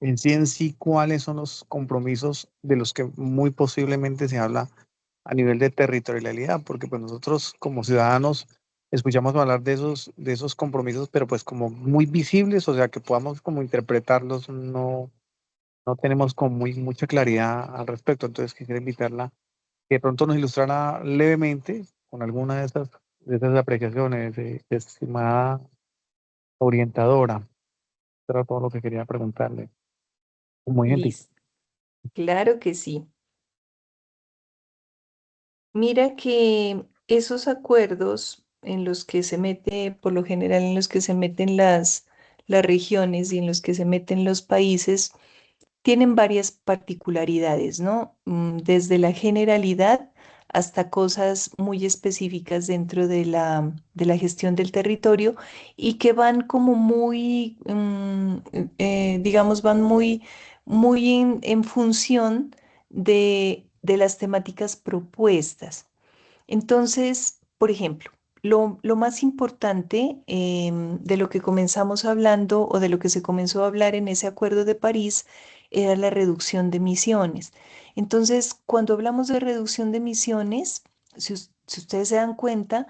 en sí cuáles son los compromisos de los que muy posiblemente se habla a nivel de territorialidad, porque pues nosotros como ciudadanos escuchamos hablar de esos compromisos, pero pues como muy visibles, o sea, que podamos como interpretarlos, no tenemos con mucha claridad al respecto. Entonces quisiera invitarla que de pronto nos ilustrara levemente con alguna de esas apreciaciones, estimada orientadora. Era todo lo que quería preguntarle. Muy gentil. Listo, claro que sí. Mira que esos acuerdos en los que se mete, por lo general en los que se meten las regiones y en los que se meten los países, tienen varias particularidades, ¿no? Desde la generalidad hasta cosas muy específicas dentro de la gestión del territorio y que van como muy, digamos, van muy en función de las temáticas propuestas. Entonces, por ejemplo, lo más importante de lo que comenzamos hablando o de lo que se comenzó a hablar en ese Acuerdo de París era la reducción de emisiones. Entonces, cuando hablamos de reducción de emisiones, si ustedes se dan cuenta,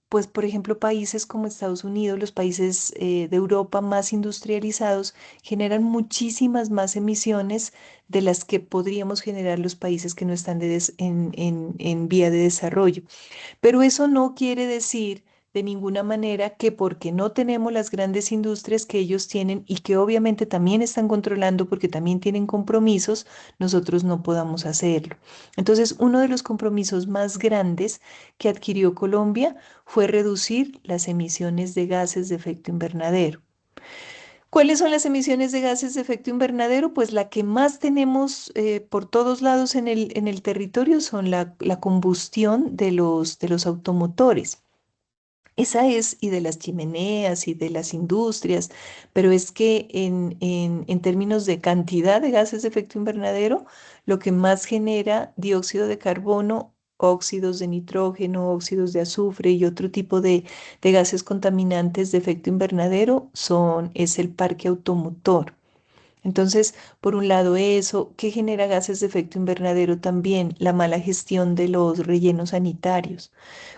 pues por ejemplo, países como Estados Unidos, los países de Europa más industrializados, generan muchísimas más emisiones de las que podríamos generar los países que no están en vía de desarrollo. Pero eso no quiere decir de ninguna manera que porque no tenemos las grandes industrias que ellos tienen y que obviamente también están controlando porque también tienen compromisos, nosotros no podamos hacerlo. Entonces, uno de los compromisos más grandes que adquirió Colombia fue reducir las emisiones de gases de efecto invernadero. ¿Cuáles son las emisiones de gases de efecto invernadero? Pues la que más tenemos por todos lados en el territorio son la combustión de los automotores. Esa es, y de las chimeneas y de las industrias, pero es que en términos de cantidad de gases de efecto invernadero, lo que más genera dióxido de carbono, óxidos de nitrógeno, óxidos de azufre y otro tipo de gases contaminantes de efecto invernadero es el parque automotor. Entonces, por un lado eso, ¿qué genera gases de efecto invernadero también? La mala gestión de los rellenos sanitarios.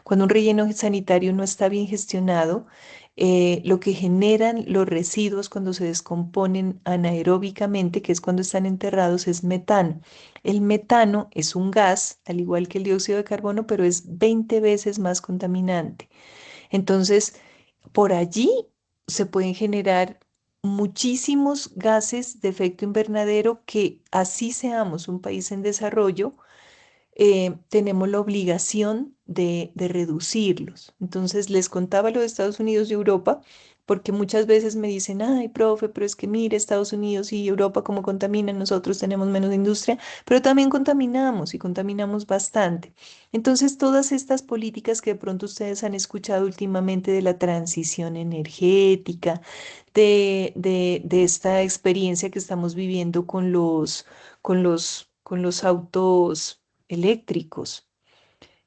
Cuando un relleno sanitario no está bien gestionado, lo que generan los residuos cuando se descomponen anaeróbicamente, que es cuando están enterrados, es metano. El metano es un gas, al igual que el dióxido de carbono, pero es 20 veces más contaminante. Entonces, por allí se pueden generar muchísimos gases de efecto invernadero que así seamos un país en desarrollo, tenemos la obligación de reducirlos. Entonces, les contaba lo de Estados Unidos y Europa, porque muchas veces me dicen, ay, profe, pero es que mire, Estados Unidos y Europa cómo contaminan, nosotros tenemos menos industria, pero también contaminamos y contaminamos bastante. Entonces, todas estas políticas que de pronto ustedes han escuchado últimamente de la transición energética, de esta experiencia que estamos viviendo con los autos eléctricos,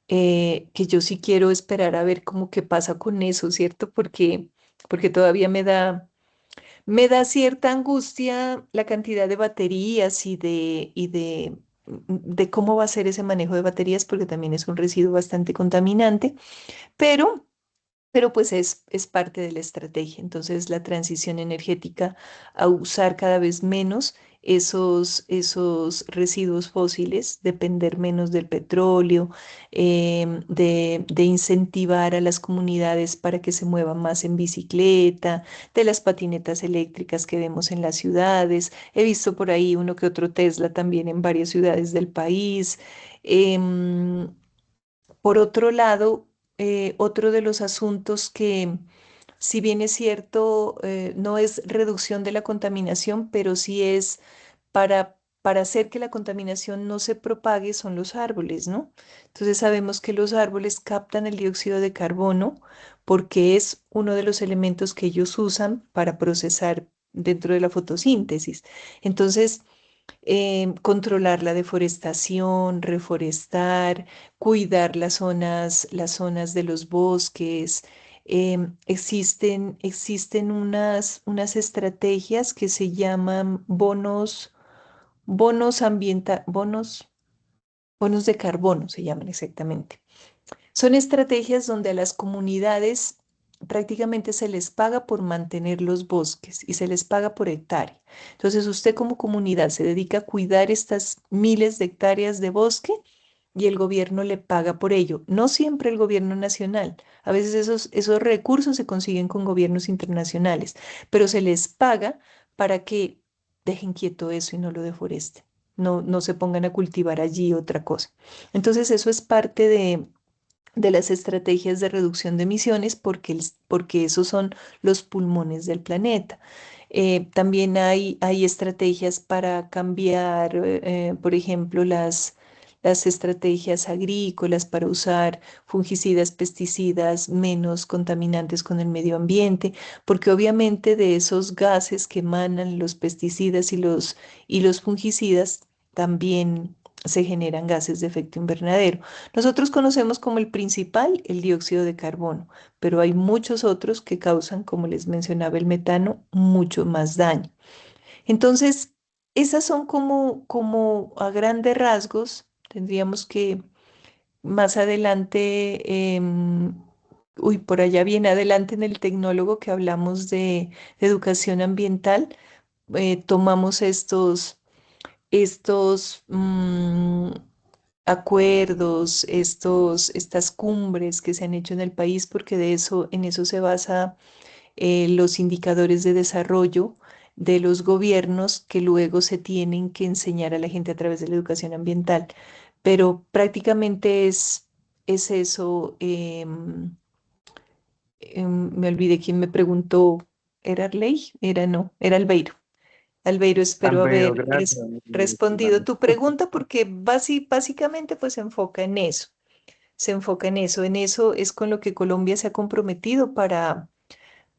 que yo sí quiero esperar a ver cómo qué pasa con eso, ¿cierto? Porque todavía me da cierta angustia la cantidad de baterías de cómo va a ser ese manejo de baterías, porque también es un residuo bastante contaminante, pero pues es parte de la estrategia. Entonces, la transición energética a usar cada vez menos esos residuos fósiles, depender menos del petróleo, de incentivar a las comunidades para que se muevan más en bicicleta, de las patinetas eléctricas que vemos en las ciudades. He visto por ahí uno que otro Tesla también en varias ciudades del país. Em, por otro lado, otro de los asuntos que, si bien es cierto, no es reducción de la contaminación, pero sí es para hacer que la contaminación no se propague, son los árboles, ¿no? Entonces sabemos que los árboles captan el dióxido de carbono porque es uno de los elementos que ellos usan para procesar dentro de la fotosíntesis. Entonces, controlar la deforestación, reforestar, cuidar las zonas de los bosques. Existen unas estrategias que se llaman bonos de carbono, se llaman exactamente. Son estrategias donde a las comunidades prácticamente se les paga por mantener los bosques y se les paga por hectárea. Entonces, usted como comunidad se dedica a cuidar estas miles de hectáreas de bosque y el gobierno le paga por ello. No siempre el gobierno nacional. A veces esos recursos se consiguen con gobiernos internacionales, pero se les paga para que dejen quieto eso y no lo deforesten. No se pongan a cultivar allí otra cosa. Entonces, eso es parte de las estrategias de reducción de emisiones porque esos son los pulmones del planeta. También hay estrategias para cambiar, por ejemplo, las estrategias agrícolas para usar fungicidas, pesticidas menos contaminantes con el medio ambiente, porque obviamente de esos gases que emanan los pesticidas y los fungicidas también se generan gases de efecto invernadero. Nosotros conocemos como el principal el dióxido de carbono, pero hay muchos otros que causan, como les mencionaba, el metano, mucho más daño. Entonces, esas son como a grandes rasgos, tendríamos que más adelante, por allá viene adelante en el tecnólogo que hablamos de educación ambiental, tomamos estos acuerdos, estas cumbres que se han hecho en el país, porque en eso se basa los indicadores de desarrollo de los gobiernos que luego se tienen que enseñar a la gente a través de la educación ambiental. Pero prácticamente es eso. Me olvidé quién me preguntó. ¿Era Arley? Era Albeiro. Albeiro, espero Albeiro, haber gracias. respondido tu pregunta porque básicamente pues se enfoca en eso, en eso es con lo que Colombia se ha comprometido para,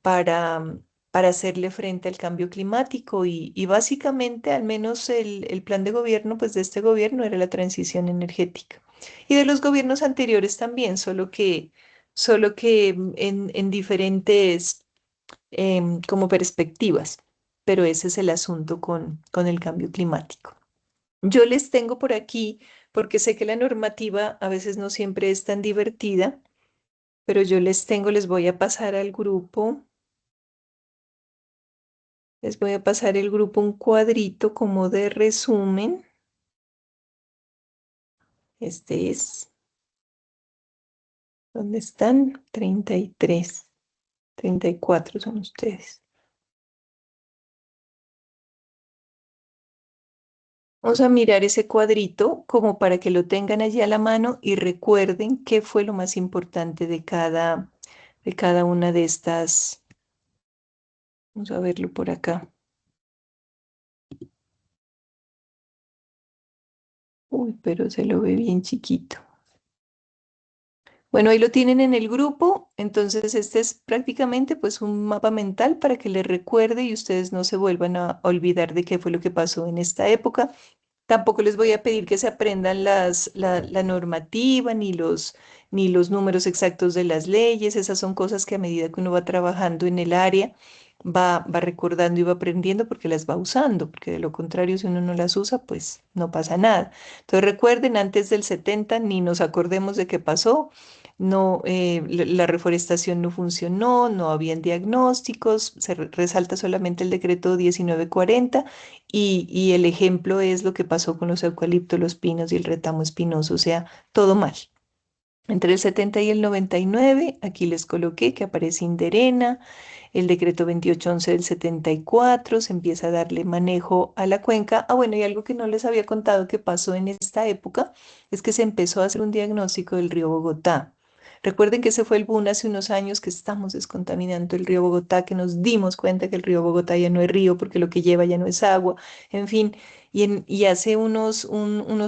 para hacerle frente al cambio climático y básicamente al menos el plan de gobierno pues de este gobierno era la transición energética y de los gobiernos anteriores también, solo que en diferentes como perspectivas, pero ese es el asunto con el cambio climático. Yo les tengo por aquí, porque sé que la normativa a veces no siempre es tan divertida, pero les voy a pasar al grupo, les voy a pasar el grupo un cuadrito como de resumen. Este es, ¿dónde están? 33, 34 son ustedes. Vamos a mirar ese cuadrito como para que lo tengan allí a la mano y recuerden qué fue lo más importante de cada una de estas. Vamos a verlo por acá. Uy, pero se lo ve bien chiquito. Bueno, ahí lo tienen en el grupo, entonces este es prácticamente pues un mapa mental para que les recuerde y ustedes no se vuelvan a olvidar de qué fue lo que pasó en esta época. Tampoco les voy a pedir que se aprendan la normativa ni los números exactos de las leyes. Esas son cosas que a medida que uno va trabajando en el área, va recordando y va aprendiendo porque las va usando, porque de lo contrario, si uno no las usa, pues no pasa nada. Entonces recuerden, antes del 70 ni nos acordemos de qué pasó. No, la reforestación no funcionó, no habían diagnósticos, se resalta solamente el decreto 1940 y el ejemplo es lo que pasó con los eucaliptos, los pinos y el retamo espinoso, o sea, todo mal. Entre el 70 y el 99, aquí les coloqué que aparece Inderena, el decreto 2811 del 74, se empieza a darle manejo a la cuenca. Ah, bueno, y algo que no les había contado que pasó en esta época es que se empezó a hacer un diagnóstico del río Bogotá. Recuerden que ese fue el boom hace unos años que estamos descontaminando el río Bogotá, que nos dimos cuenta que el río Bogotá ya no es río porque lo que lleva ya no es agua, en fin, y hace unos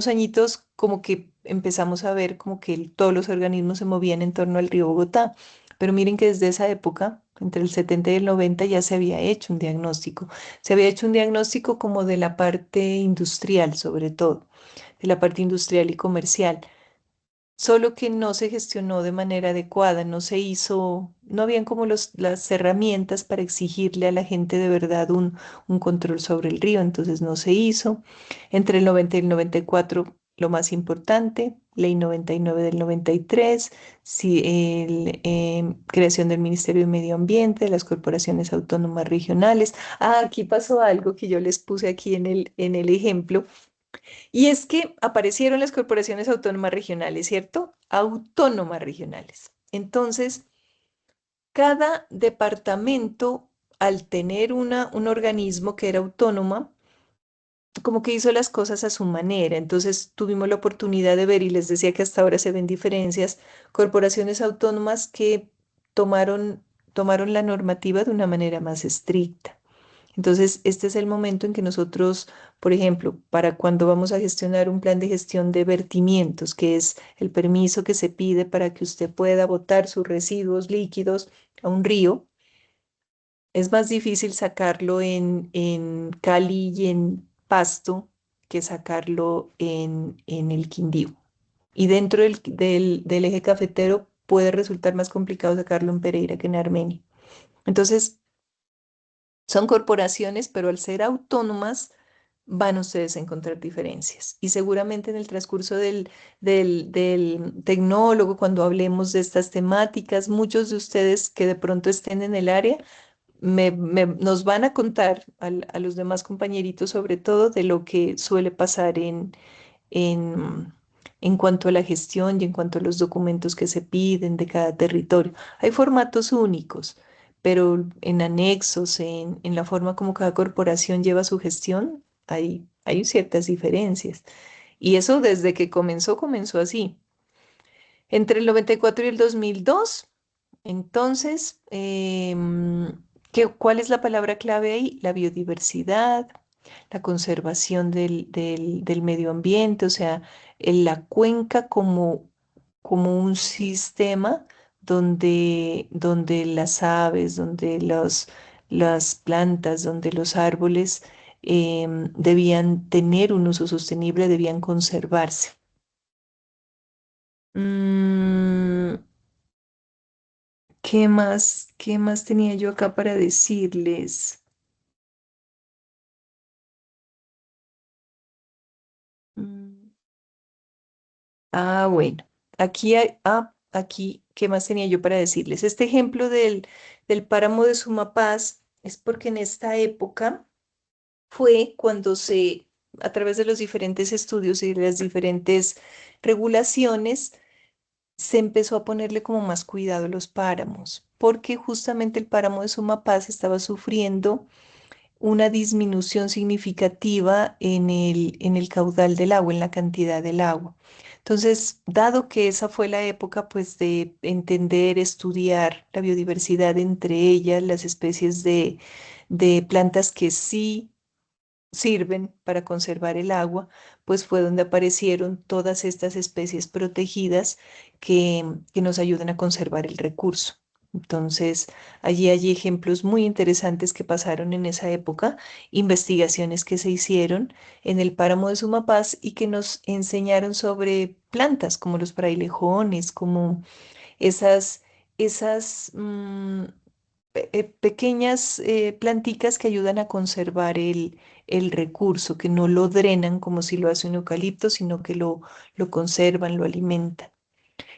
añitos como que empezamos a ver como que todos los organismos se movían en torno al río Bogotá. Pero miren que desde esa época, entre el 70 y el 90 ya se había hecho un diagnóstico. Se había hecho un diagnóstico como de la parte industrial, sobre todo, de la parte industrial y comercial, solo que no se gestionó de manera adecuada, no se hizo, no habían como las herramientas para exigirle a la gente de verdad un control sobre el río, entonces no se hizo. Entre el 90 y el 94, lo más importante, Ley 99 del 93, sí, creación del Ministerio de Medio Ambiente, de las corporaciones autónomas regionales. Ah, aquí pasó algo que yo les puse aquí en el ejemplo. Y es que aparecieron las corporaciones autónomas regionales, ¿cierto? Autónomas regionales. Entonces, cada departamento, al tener un organismo que era autónoma, como que hizo las cosas a su manera. Entonces, tuvimos la oportunidad de ver, y les decía que hasta ahora se ven diferencias, corporaciones autónomas que tomaron la normativa de una manera más estricta. Entonces, este es el momento en que nosotros, por ejemplo, para cuando vamos a gestionar un plan de gestión de vertimientos, que es el permiso que se pide para que usted pueda botar sus residuos líquidos a un río, es más difícil sacarlo en Cali y en Pasto que sacarlo en el Quindío. Y dentro del eje cafetero puede resultar más complicado sacarlo en Pereira que en Armenia. Entonces, son corporaciones, pero al ser autónomas van ustedes a encontrar diferencias. Y seguramente en el transcurso del tecnólogo, cuando hablemos de estas temáticas, muchos de ustedes que de pronto estén en el área, nos van a contar a los demás compañeritos sobre todo de lo que suele pasar en, en cuanto a la gestión y en cuanto a los documentos que se piden de cada territorio. Hay formatos únicos, pero en anexos, en la forma como cada corporación lleva su gestión, hay ciertas diferencias. Y eso desde que comenzó así. Entre el 94 y el 2002, entonces, ¿cuál es la palabra clave ahí? La biodiversidad, la conservación del medio ambiente, o sea, en la cuenca como un sistema donde las aves, donde las plantas, donde los árboles debían tener un uso sostenible, debían conservarse. Mm, ¿Qué más tenía yo acá para decirles? Mm, bueno, aquí, ¿qué más tenía yo para decirles? Este ejemplo del páramo de Sumapaz es porque en esta época fue cuando a través de los diferentes estudios y de las diferentes regulaciones, se empezó a ponerle como más cuidado a los páramos, porque justamente el páramo de Sumapaz estaba sufriendo una disminución significativa en el caudal del agua, en la cantidad del agua. Entonces, dado que esa fue la época, pues, de entender, estudiar la biodiversidad, entre ellas las especies de plantas que sí sirven para conservar el agua, pues fue donde aparecieron todas estas especies protegidas que nos ayudan a conservar el recurso. Entonces, allí hay ejemplos muy interesantes que pasaron en esa época, investigaciones que se hicieron en el páramo de Sumapaz y que nos enseñaron sobre plantas como los frailejones, como esas pequeñas planticas que ayudan a conservar el recurso, que no lo drenan como si lo hace un eucalipto, sino que lo conservan, lo alimentan.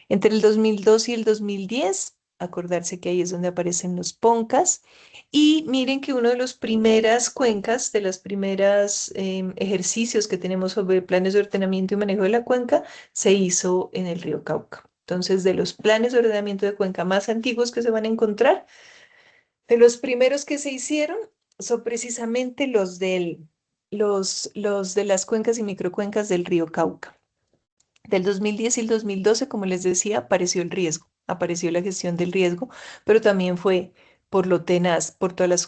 Entre el 2002 y el 2010, acordarse que ahí es donde aparecen los poncas. Y miren que uno de los primeras cuencas, de los primeros ejercicios que tenemos sobre planes de ordenamiento y manejo de la cuenca, se hizo en el río Cauca. Entonces, de los planes de ordenamiento de cuenca más antiguos que se van a encontrar, de los primeros que se hicieron son precisamente los de las cuencas y microcuencas del río Cauca. Del 2010 y el 2012, como les decía, apareció el riesgo, apareció la gestión del riesgo, pero también fue por lo tenaz, por todas las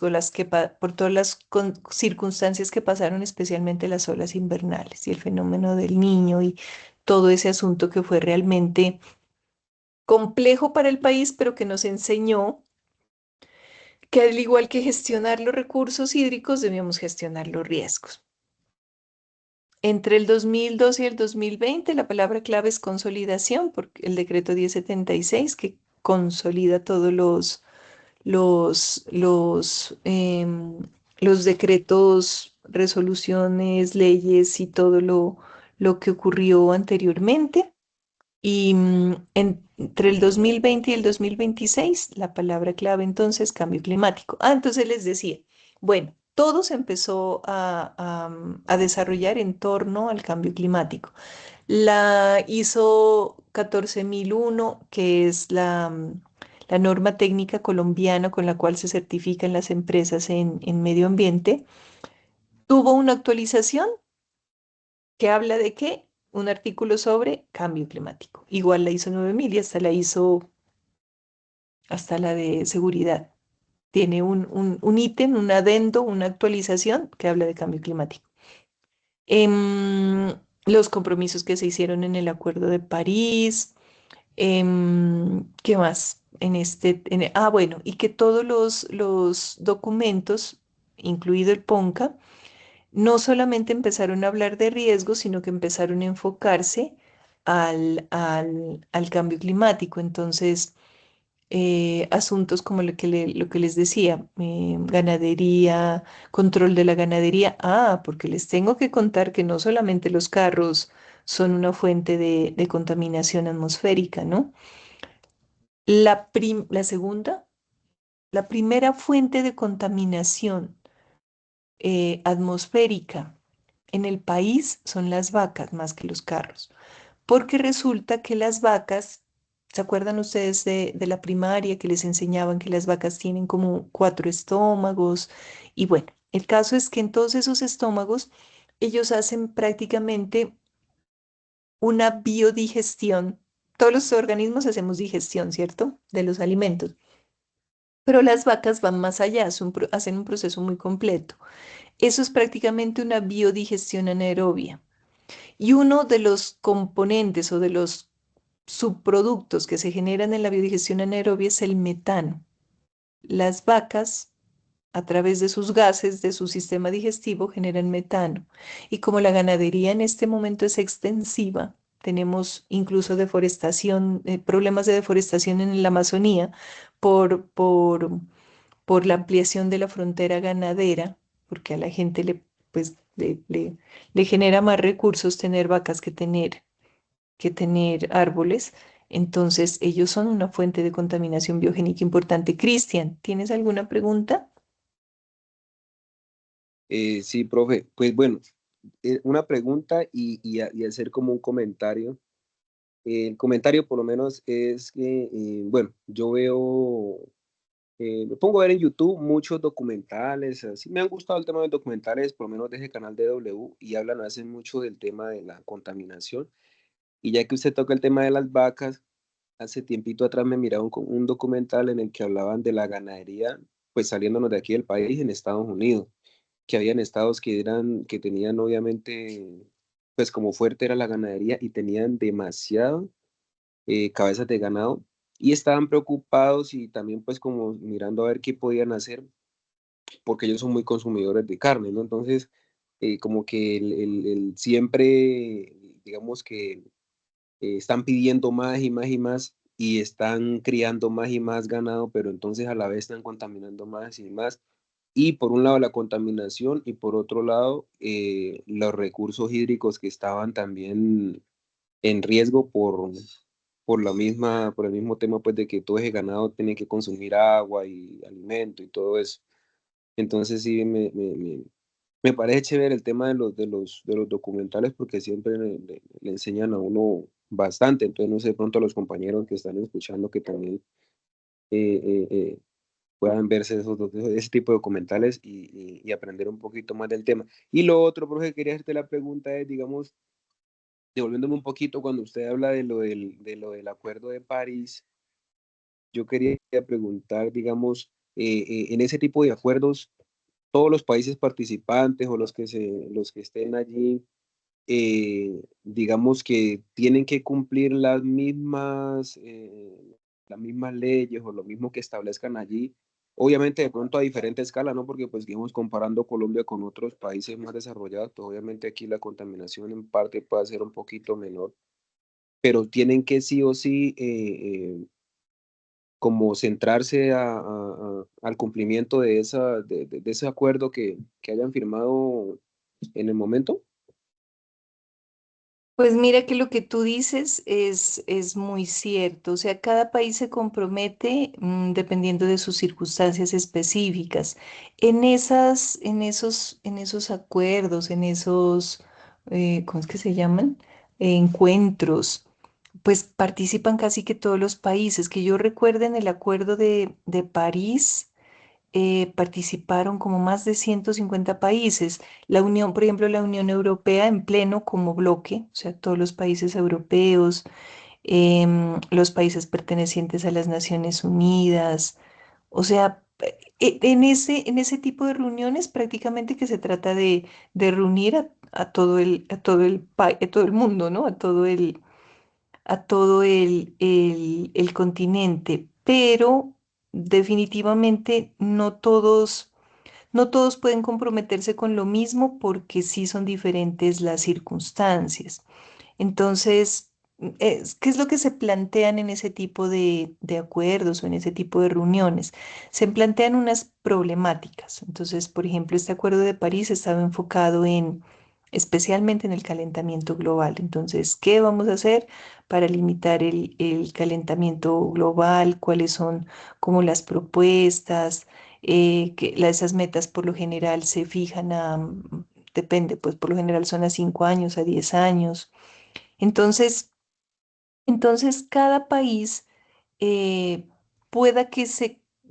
por todas las circunstancias que pasaron, especialmente las olas invernales y el fenómeno del niño y todo ese asunto que fue realmente complejo para el país, pero que nos enseñó que al igual que gestionar los recursos hídricos, debíamos gestionar los riesgos. Entre el 2012 y el 2020, la palabra clave es consolidación, porque el decreto 1076 que consolida todos los, los, em, los decretos, resoluciones, leyes y todo lo que ocurrió anteriormente. Y entre el 2020 y el 2026, la palabra clave entonces, cambio climático. Entonces les decía, bueno, todo se empezó a desarrollar en torno al cambio climático. La ISO 14001, que es la norma técnica colombiana con la cual se certifican las empresas en medio ambiente, tuvo una actualización que habla de qué, un artículo sobre cambio climático. Igual la ISO 9000 y hasta la ISO, hasta la de seguridad. Tiene un ítem, un adendo, una actualización que habla de cambio climático. Los compromisos que se hicieron en el Acuerdo de París. ¿Qué más? Bueno, y que todos los documentos, incluido el PONCA, no solamente empezaron a hablar de riesgos, sino que empezaron a enfocarse al cambio climático. Entonces, asuntos como lo que les decía, ganadería, control de la ganadería. Porque les tengo que contar que no solamente los carros son una fuente de contaminación atmosférica, ¿no? La segunda, la primera fuente de contaminación atmosférica en el país son las vacas más que los carros, porque resulta que las vacas, ¿se acuerdan ustedes de la primaria que les enseñaban que las vacas tienen como 4 estómagos? Y bueno, el caso es que en todos esos estómagos ellos hacen prácticamente una biodigestión. Todos los organismos hacemos digestión, ¿cierto? De los alimentos. Pero las vacas van más allá, hacen un proceso muy completo. Eso es prácticamente una biodigestión anaerobia. Y uno de los componentes o de los subproductos que se generan en la biodigestión anaerobia es el metano. Las vacas, a través de sus gases, de su sistema digestivo, generan metano. Y como la ganadería en este momento es extensiva, tenemos incluso deforestación, problemas de deforestación en la Amazonía por, por, por la ampliación de la frontera ganadera, porque a la gente pues, le genera más recursos tener vacas que tener árboles. Entonces, ellos son una fuente de contaminación biogénica importante. Cristian, ¿tienes alguna pregunta? Sí, profe. Pues bueno, una pregunta y hacer como un comentario. El comentario por lo menos es que, bueno, yo veo, me pongo a ver en YouTube muchos documentales, así me han gustado el tema de documentales, por lo menos de ese canal de W, y hablan, hacen mucho del tema de la contaminación. Y ya que usted toca el tema de las vacas, hace tiempito atrás me miraba un documental en el que hablaban de la ganadería, pues saliéndonos de aquí del país, en Estados Unidos, que habían estados que tenían obviamente, pues como fuerte era la ganadería y tenían demasiado cabezas de ganado y estaban preocupados y también pues como mirando a ver qué podían hacer porque ellos son muy consumidores de carne, ¿no? Entonces, como que siempre, digamos que están pidiendo más y más y más y están criando más y más ganado, pero entonces a la vez están contaminando más y más. Y por un lado la contaminación y por otro lado los recursos hídricos que estaban también en riesgo por el mismo tema pues de que todo ese ganado tiene que consumir agua y alimento y todo eso. Entonces sí, me parece chévere el tema de los documentales porque siempre le enseñan a uno bastante. Entonces no sé, de pronto a los compañeros que están escuchando que también eh, puedan verse ese tipo de documentales y aprender un poquito más del tema. Y lo otro, profe, quería hacerte la pregunta es, digamos, devolviéndome un poquito cuando usted habla de lo del Acuerdo de París, yo quería preguntar, digamos, en ese tipo de acuerdos, todos los países participantes o los que estén allí, digamos que tienen que cumplir las mismas leyes o lo mismo que establezcan allí, Obviamente de pronto a diferente escala, ¿no? Porque pues digamos comparando Colombia con otros países más desarrollados, pues obviamente aquí la contaminación en parte puede ser un poquito menor, pero tienen que sí o sí como centrarse al cumplimiento de, de ese acuerdo que hayan firmado en el momento. Pues mira que lo que tú dices es muy cierto. O sea, cada país se compromete dependiendo de sus circunstancias específicas. En esos acuerdos, ¿cómo es que se llaman? Encuentros, pues participan casi que todos los países. Que yo recuerde en el acuerdo de París participaron como más de 150 países. La Unión, por ejemplo, la Unión Europea en pleno como bloque, o sea, todos los países europeos, los países pertenecientes a las Naciones Unidas, o sea, en ese tipo de reuniones prácticamente que se trata de reunir a todo el mundo, ¿no? A todo el continente, pero definitivamente no todos pueden comprometerse con lo mismo porque sí son diferentes las circunstancias. Entonces, ¿qué es lo que se plantean en ese tipo de acuerdos o en ese tipo de reuniones? Se plantean unas problemáticas. Entonces, por ejemplo, este acuerdo de París estaba enfocado especialmente en el calentamiento global. Entonces, ¿qué vamos a hacer para limitar el calentamiento global? ¿Cuáles son como las propuestas? Esas metas por lo general se fijan depende, pues por lo general son a 5 años, a 10 años. Entonces, cada país eh,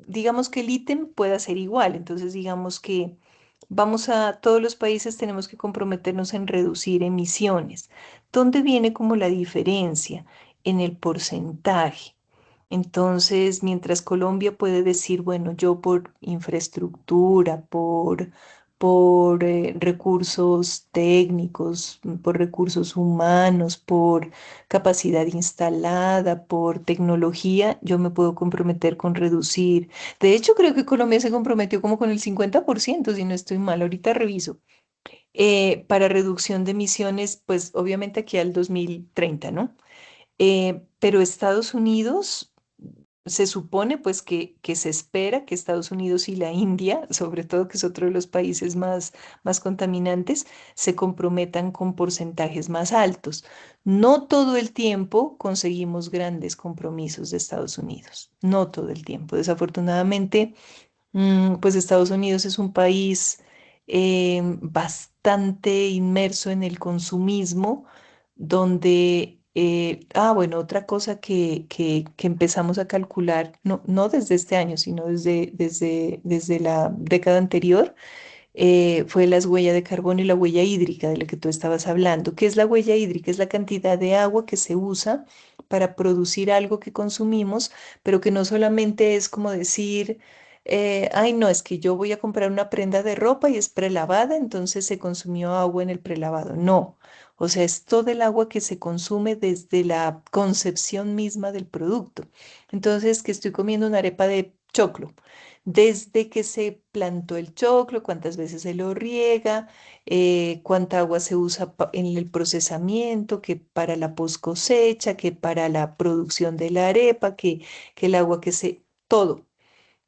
digamos que el ítem pueda ser igual. Entonces, digamos que todos los países tenemos que comprometernos en reducir emisiones. ¿Dónde viene como la diferencia? En el porcentaje. Entonces, mientras Colombia puede decir, bueno, yo por infraestructura, por recursos técnicos, por recursos humanos, por capacidad instalada, por tecnología, yo me puedo comprometer con reducir. De hecho, creo que Colombia se comprometió como con el 50%, si no estoy mal, ahorita reviso, para reducción de emisiones, pues obviamente aquí al 2030, ¿no? Pero Estados Unidos se supone pues que se espera que Estados Unidos y la India, sobre todo que es otro de los países más contaminantes, se comprometan con porcentajes más altos. No todo el tiempo conseguimos grandes compromisos de Estados Unidos, no todo el tiempo. Desafortunadamente, pues Estados Unidos es un país bastante inmerso en el consumismo, donde, bueno, otra cosa que empezamos a calcular, no desde este año, sino desde la década anterior, fue las huellas de carbono y la huella hídrica de la que tú estabas hablando. ¿Qué es la huella hídrica? Es la cantidad de agua que se usa para producir algo que consumimos, pero que no solamente es como decir, ay, no, es que yo voy a comprar una prenda de ropa y es prelavada, entonces se consumió agua en el prelavado. No. O sea, es todo el agua que se consume desde la concepción misma del producto. Entonces, que estoy comiendo una arepa de choclo desde que se plantó el choclo, cuántas veces se lo riega, cuánta agua se usa en el procesamiento, que para la post cosecha, que para la producción de la arepa, que el agua todo.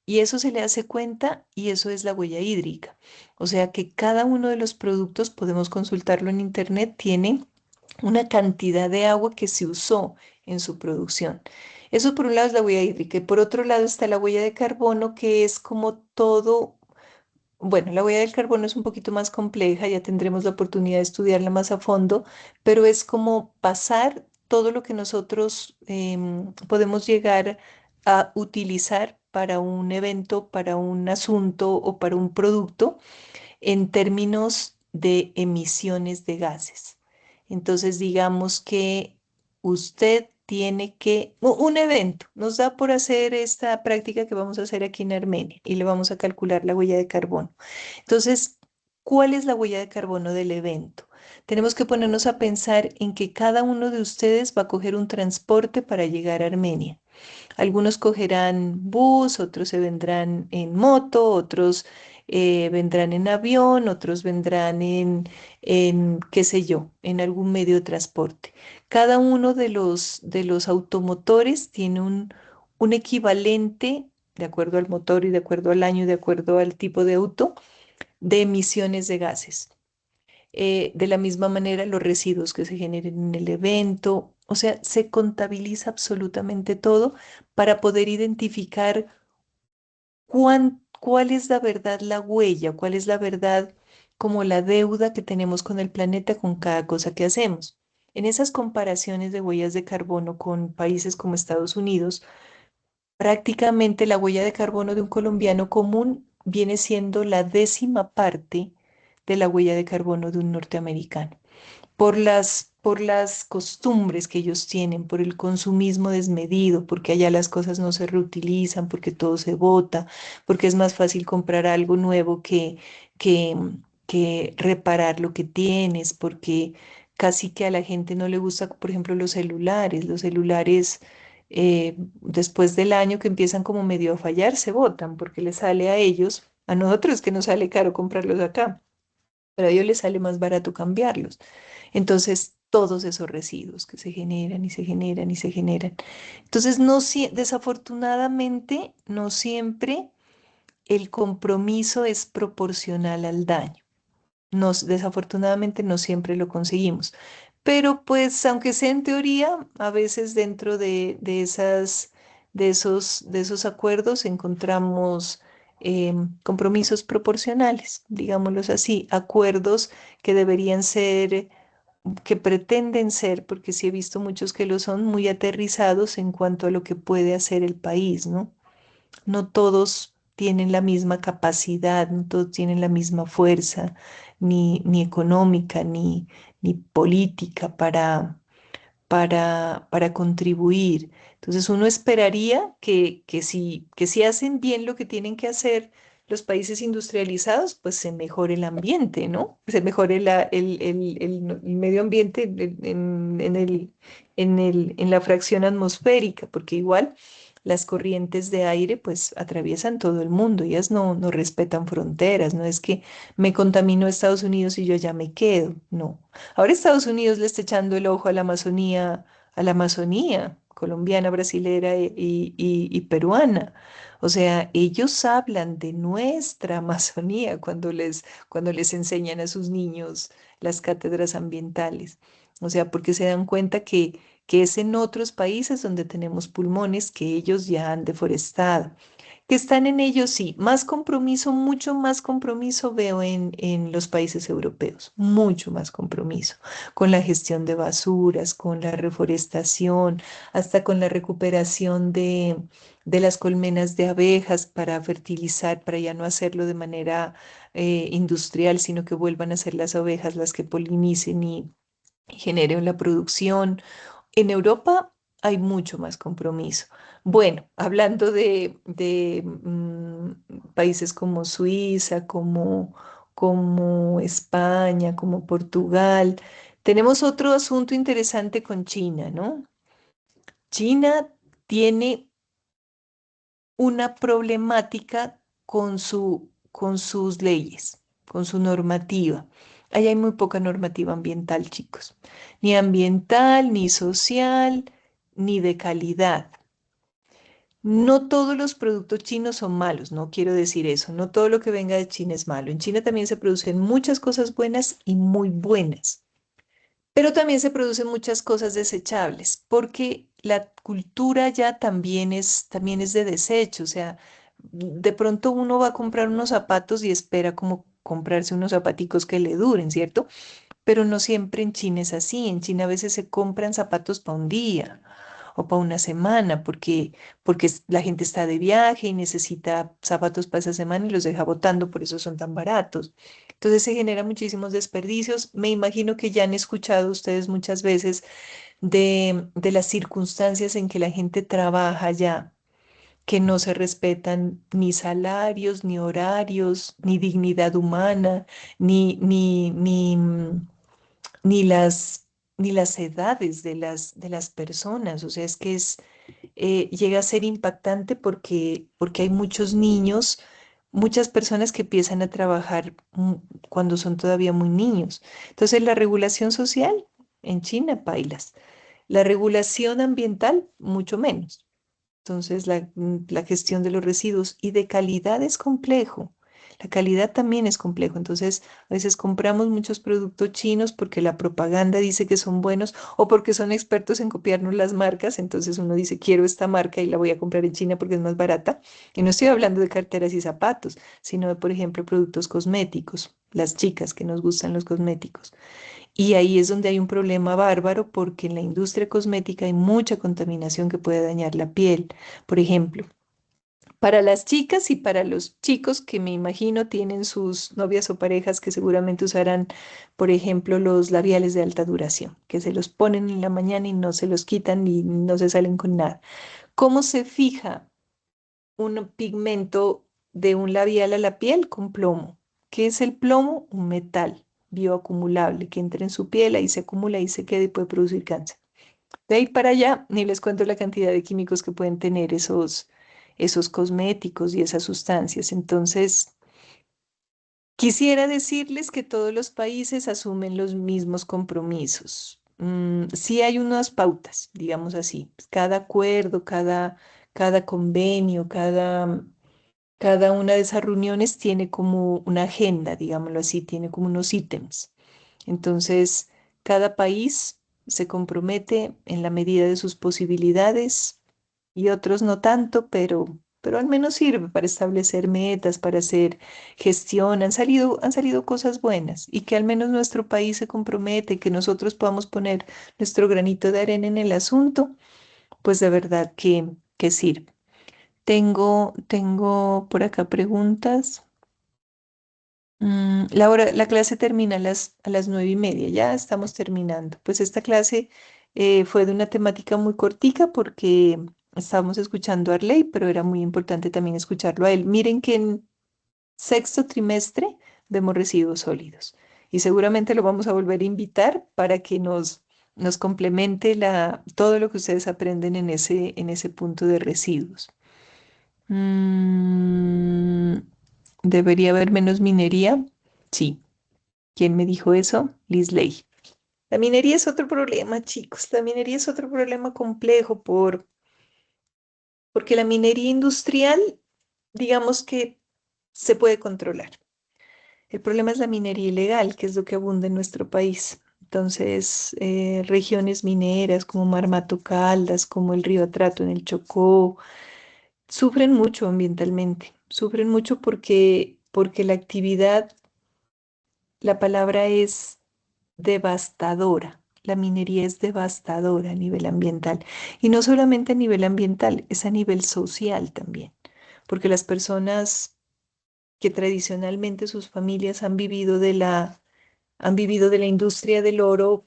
Y eso se le hace cuenta y eso es la huella hídrica. O sea que cada uno de los productos, podemos consultarlo en internet, tiene una cantidad de agua que se usó en su producción. Eso por un lado es la huella hídrica y por otro lado está la huella de carbono, que es como todo. Bueno, la huella del carbono es un poquito más compleja, ya tendremos la oportunidad de estudiarla más a fondo, pero es como pasar todo lo que nosotros podemos llegar a utilizar para un evento, para un asunto o para un producto en términos de emisiones de gases. Entonces, digamos que usted tiene un evento, nos da por hacer esta práctica que vamos a hacer aquí en Armenia y le vamos a calcular la huella de carbono. Entonces, ¿cuál es la huella de carbono del evento? Tenemos que ponernos a pensar en que cada uno de ustedes va a coger un transporte para llegar a Armenia. Algunos cogerán bus, otros se vendrán en moto, otros vendrán en avión, otros vendrán en, qué sé yo, en algún medio de transporte. Cada uno de los automotores tiene un equivalente, de acuerdo al motor y de acuerdo al año y de acuerdo al tipo de auto, de emisiones de gases. De la misma manera, los residuos que se generen en el evento, o sea, se contabiliza absolutamente todo para poder identificar cuál es la verdad, la huella, cuál es la verdad como la deuda que tenemos con el planeta con cada cosa que hacemos. En esas comparaciones de huellas de carbono con países como Estados Unidos, prácticamente la huella de carbono de un colombiano común viene siendo la 10ª parte de la huella de carbono de un norteamericano por las costumbres que ellos tienen, por el consumismo desmedido, porque allá las cosas no se reutilizan, porque todo se bota, porque es más fácil comprar algo nuevo que, que reparar lo que tienes, porque casi que a la gente no le gusta, por ejemplo, los celulares. Después del año que empiezan como medio a fallar, se botan porque les sale a ellos, a nosotros que nos sale caro comprarlos acá, pero a ellos les sale más barato cambiarlos. Entonces, todos esos residuos que se generan y se generan y se generan. Entonces, desafortunadamente, no siempre el compromiso es proporcional al daño. Desafortunadamente no siempre lo conseguimos. Pero pues, aunque sea en teoría, a veces dentro de esos acuerdos encontramos compromisos proporcionales, digámoslos así, acuerdos que deberían ser que pretenden ser, porque sí he visto muchos que lo son, muy aterrizados en cuanto a lo que puede hacer el país, ¿no? No todos tienen la misma capacidad, no todos tienen la misma fuerza, ni económica, ni política para contribuir. Entonces uno esperaría que si hacen bien lo que tienen que hacer los países industrializados, pues se mejore el ambiente, ¿no? Se mejore el medio ambiente en la fracción atmosférica, porque igual las corrientes de aire pues atraviesan todo el mundo, ellas no respetan fronteras, no es que me contaminó Estados Unidos y yo ya me quedo, no. Ahora Estados Unidos le está echando el ojo a la Amazonía colombiana, brasilera y peruana. O sea, ellos hablan de nuestra Amazonía cuando les enseñan a sus niños las cátedras ambientales. O sea, porque se dan cuenta que es en otros países donde tenemos pulmones que ellos ya han deforestado. Que están en ello, sí. Más compromiso, mucho más compromiso veo en los países europeos, mucho más compromiso con la gestión de basuras, con la reforestación, hasta con la recuperación de las colmenas de abejas para fertilizar, para ya no hacerlo de manera industrial, sino que vuelvan a ser las abejas las que polinicen y generen la producción. En Europa hay mucho más compromiso. Bueno, hablando de países como Suiza, como España, como Portugal, tenemos otro asunto interesante con China, ¿no? China tiene una problemática con sus leyes, con su normativa. Ahí hay muy poca normativa ambiental, chicos. Ni ambiental, ni social, ni de calidad. No todos los productos chinos son malos, no quiero decir eso. No todo lo que venga de China es malo. En China también se producen muchas cosas buenas y muy buenas. Pero también se producen muchas cosas desechables, porque la cultura ya también es de desecho. O sea, de pronto uno va a comprar unos zapatos y espera como comprarse unos zapaticos que le duren, ¿cierto? Pero no siempre en China es así. En China a veces se compran zapatos para un día o para una semana, porque la gente está de viaje y necesita zapatos para esa semana y los deja botando, por eso son tan baratos. Entonces se generan muchísimos desperdicios. Me imagino que ya han escuchado ustedes muchas veces de las circunstancias en que la gente trabaja ya, que no se respetan ni salarios, ni horarios, ni dignidad humana, ni las, ni las edades de las personas. O sea, es que llega a ser impactante porque hay muchos niños, muchas personas que empiezan a trabajar cuando son todavía muy niños. Entonces, la regulación social en China, pailas. La regulación ambiental, mucho menos. Entonces, la gestión de los residuos y de calidad es complejo. La calidad también es complejo. Entonces, a veces compramos muchos productos chinos porque la propaganda dice que son buenos o porque son expertos en copiarnos las marcas. Entonces uno dice, quiero esta marca y la voy a comprar en China porque es más barata. Y no estoy hablando de carteras y zapatos, sino de, por ejemplo, productos cosméticos. Las chicas que nos gustan los cosméticos. Y ahí es donde hay un problema bárbaro porque en la industria cosmética hay mucha contaminación que puede dañar la piel. Por ejemplo, para las chicas y para los chicos que me imagino tienen sus novias o parejas que seguramente usarán, por ejemplo, los labiales de alta duración, que se los ponen en la mañana y no se los quitan y no se salen con nada. ¿Cómo se fija un pigmento de un labial a la piel? Con plomo. ¿Qué es el plomo? Un metal bioacumulable que entra en su piel, ahí se acumula y se queda y puede producir cáncer. De ahí para allá, ni les cuento la cantidad de químicos que pueden tener esos cosméticos y esas sustancias. Entonces, quisiera decirles que todos los países asumen los mismos compromisos. Sí hay unas pautas, digamos así. Cada acuerdo, cada convenio, cada una de esas reuniones tiene como una agenda, digámoslo así, tiene como unos ítems. Entonces, cada país se compromete en la medida de sus posibilidades y otros no tanto, pero al menos sirve para establecer metas, para hacer gestión. Han salido cosas buenas y que al menos nuestro país se compromete, que nosotros podamos poner nuestro granito de arena en el asunto, pues de verdad que sirve. Tengo por acá preguntas. La clase termina a las 9:30, ya estamos terminando. Pues esta clase fue de una temática muy cortica porque estábamos escuchando a Arley, pero era muy importante también escucharlo a él. Miren que en sexto trimestre vemos residuos sólidos y seguramente lo vamos a volver a invitar para que nos complemente todo lo que ustedes aprenden en ese punto de residuos. Mm, ¿Debería haber menos minería? Sí. ¿Quién me dijo eso? Liz Ley. La minería es otro problema, chicos. La minería es otro problema complejo porque la minería industrial, digamos que se puede controlar. El problema es la minería ilegal, que es lo que abunda en nuestro país. Entonces, regiones mineras como Marmato Caldas, como el río Atrato en el Chocó, sufren mucho ambientalmente. Sufren mucho porque la actividad, la palabra es devastadora. La minería es devastadora a nivel ambiental. Y no solamente a nivel ambiental, es a nivel social también. Porque las personas que tradicionalmente sus familias han vivido de la industria del oro,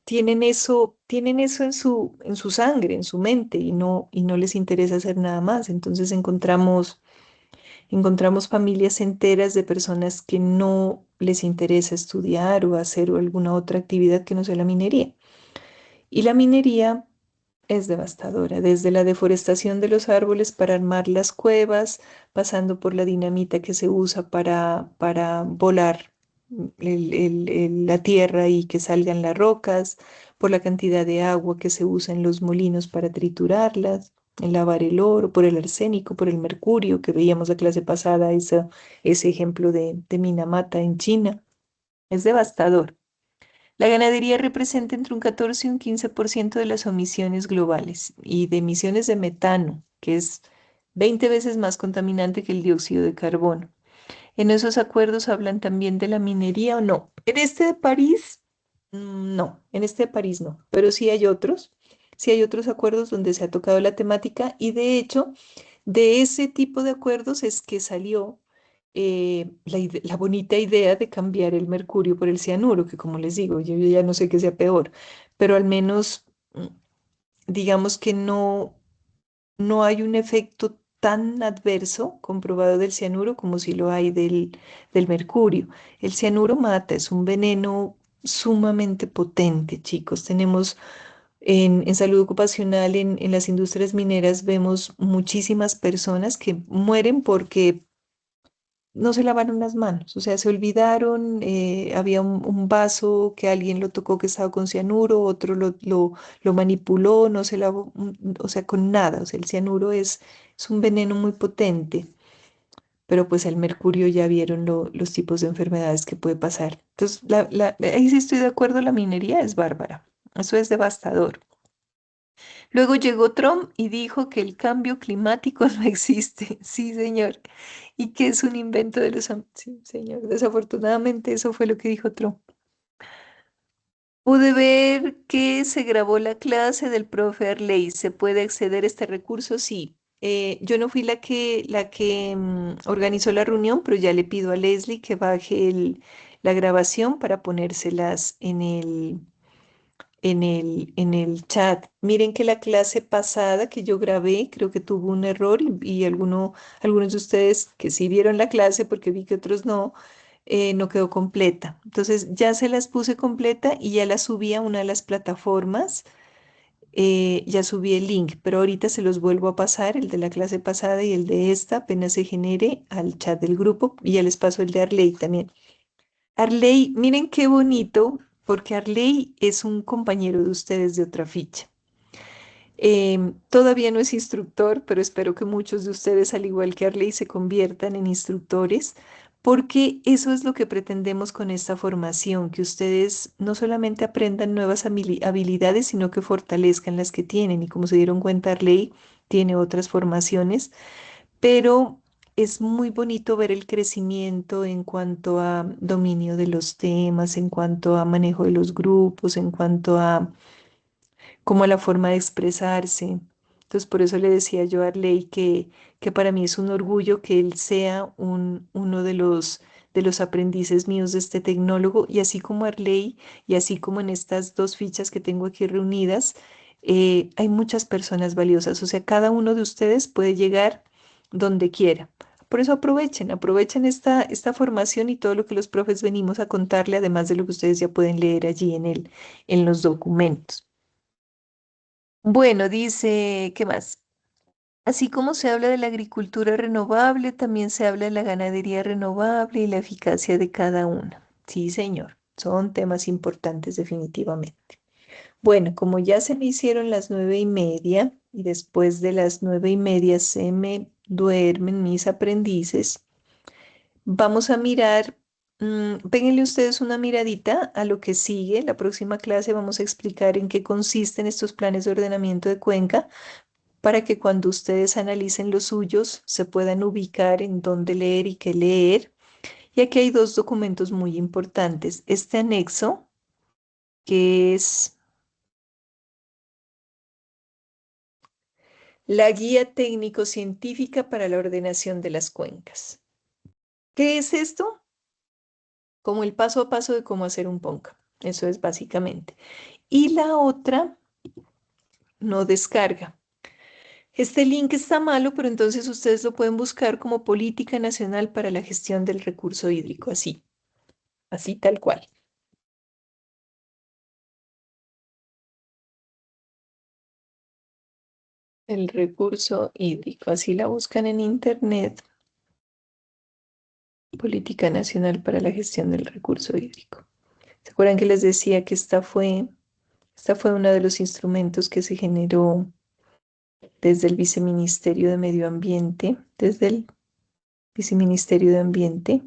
tienen eso en su sangre, en su mente, y no les interesa hacer nada más. Entonces encontramos familias enteras de personas que no les interesa estudiar o hacer alguna otra actividad que no sea la minería. Y la minería es devastadora, desde la deforestación de los árboles para armar las cuevas, pasando por la dinamita que se usa para volar la tierra y que salgan las rocas, por la cantidad de agua que se usa en los molinos para triturarlas, en lavar el oro, por el arsénico, por el mercurio, que veíamos la clase pasada, ese ejemplo de Minamata en China. Es devastador. La ganadería representa entre un 14 y un 15% de las emisiones globales y de emisiones de metano, que es 20 veces más contaminante que el dióxido de carbono. ¿En esos acuerdos hablan también de la minería o no? En este de París, no, en este de París no, pero sí hay otros acuerdos donde se ha tocado la temática y de hecho de ese tipo de acuerdos es que salió la bonita idea de cambiar el mercurio por el cianuro, que como les digo, yo ya no sé qué sea peor, pero al menos digamos que no hay un efecto tan adverso comprobado del cianuro como si lo hay del mercurio. El cianuro mata, es un veneno sumamente potente, chicos. Tenemos En salud ocupacional, en las industrias mineras, vemos muchísimas personas que mueren porque no se lavaron las manos, o sea, se olvidaron, había un vaso que alguien lo tocó que estaba con cianuro, otro lo manipuló, no se lavó, o sea, con nada, o sea, el cianuro es un veneno muy potente, pero pues el mercurio ya vieron los tipos de enfermedades que puede pasar. Entonces, ahí sí estoy de acuerdo, la minería es bárbara, eso es devastador. Luego llegó Trump y dijo que el cambio climático no existe. Sí, señor. Y que es un invento de los... Sí, señor. Desafortunadamente eso fue lo que dijo Trump. Pude ver que se grabó la clase del profe Arley. ¿Se puede acceder a este recurso? Sí. Yo no fui la que organizó la reunión, pero ya le pido a Leslie que baje la grabación para ponérselas en el chat. Miren que la clase pasada que yo grabé, creo que tuvo un error y algunos de ustedes que sí vieron la clase, porque vi que otros no, no quedó completa. Entonces ya se las puse completa y ya la subí a una de las plataformas. Ya subí el link, pero ahorita se los vuelvo a pasar, el de la clase pasada y el de esta, apenas se genere al chat del grupo y ya les paso el de Arley también. Arley, miren qué bonito, porque Arley es un compañero de ustedes de otra ficha. Todavía no es instructor, pero espero que muchos de ustedes, al igual que Arley, se conviertan en instructores, porque eso es lo que pretendemos con esta formación, que ustedes no solamente aprendan nuevas habilidades, sino que fortalezcan las que tienen. Y como se dieron cuenta, Arley tiene otras formaciones, pero es muy bonito ver el crecimiento en cuanto a dominio de los temas, en cuanto a manejo de los grupos, en cuanto a como la forma de expresarse. Entonces, por eso le decía yo a Arley que para mí es un orgullo que él sea uno de los aprendices míos de este tecnólogo, y así como Arley, y así como en estas dos fichas que tengo aquí reunidas, hay muchas personas valiosas, o sea, cada uno de ustedes puede llegar donde quiera. Por eso aprovechen esta formación y todo lo que los profes venimos a contarle, además de lo que ustedes ya pueden leer allí en los documentos. Bueno, dice, ¿qué más? Así como se habla de la agricultura renovable, también se habla de la ganadería renovable y la eficacia de cada una. Sí, señor, son temas importantes definitivamente. Bueno, como ya se me hicieron las 9:30 y después de las 9:30 se me duermen mis aprendices, vamos a mirar, péguenle ustedes una miradita a lo que sigue. La próxima clase vamos a explicar en qué consisten estos planes de ordenamiento de cuenca para que cuando ustedes analicen los suyos se puedan ubicar en dónde leer y qué leer. Y aquí hay dos documentos muy importantes. Este anexo, que es la Guía Técnico-Científica para la Ordenación de las Cuencas. ¿Qué es esto? Como el paso a paso de cómo hacer un PONCA. Eso es básicamente. Y la otra no descarga. Este link está malo, pero entonces ustedes lo pueden buscar como Política Nacional para la Gestión del Recurso Hídrico, así tal cual. El recurso hídrico, así la buscan en internet, Política Nacional para la Gestión del Recurso Hídrico. ¿Se acuerdan que les decía que esta fue uno de los instrumentos que se generó desde el Viceministerio de Medio Ambiente, desde el Viceministerio de Ambiente?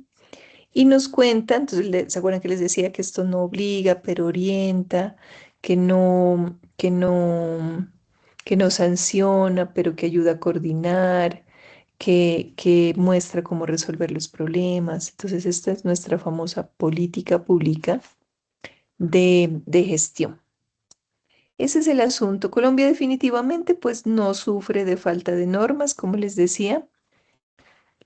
Y nos cuenta, entonces, ¿se acuerdan que les decía que esto no obliga, pero orienta, que no sanciona, pero que ayuda a coordinar, que muestra cómo resolver los problemas? Entonces, esta es nuestra famosa política pública de gestión. Ese es el asunto. Colombia definitivamente pues no sufre de falta de normas, como les decía,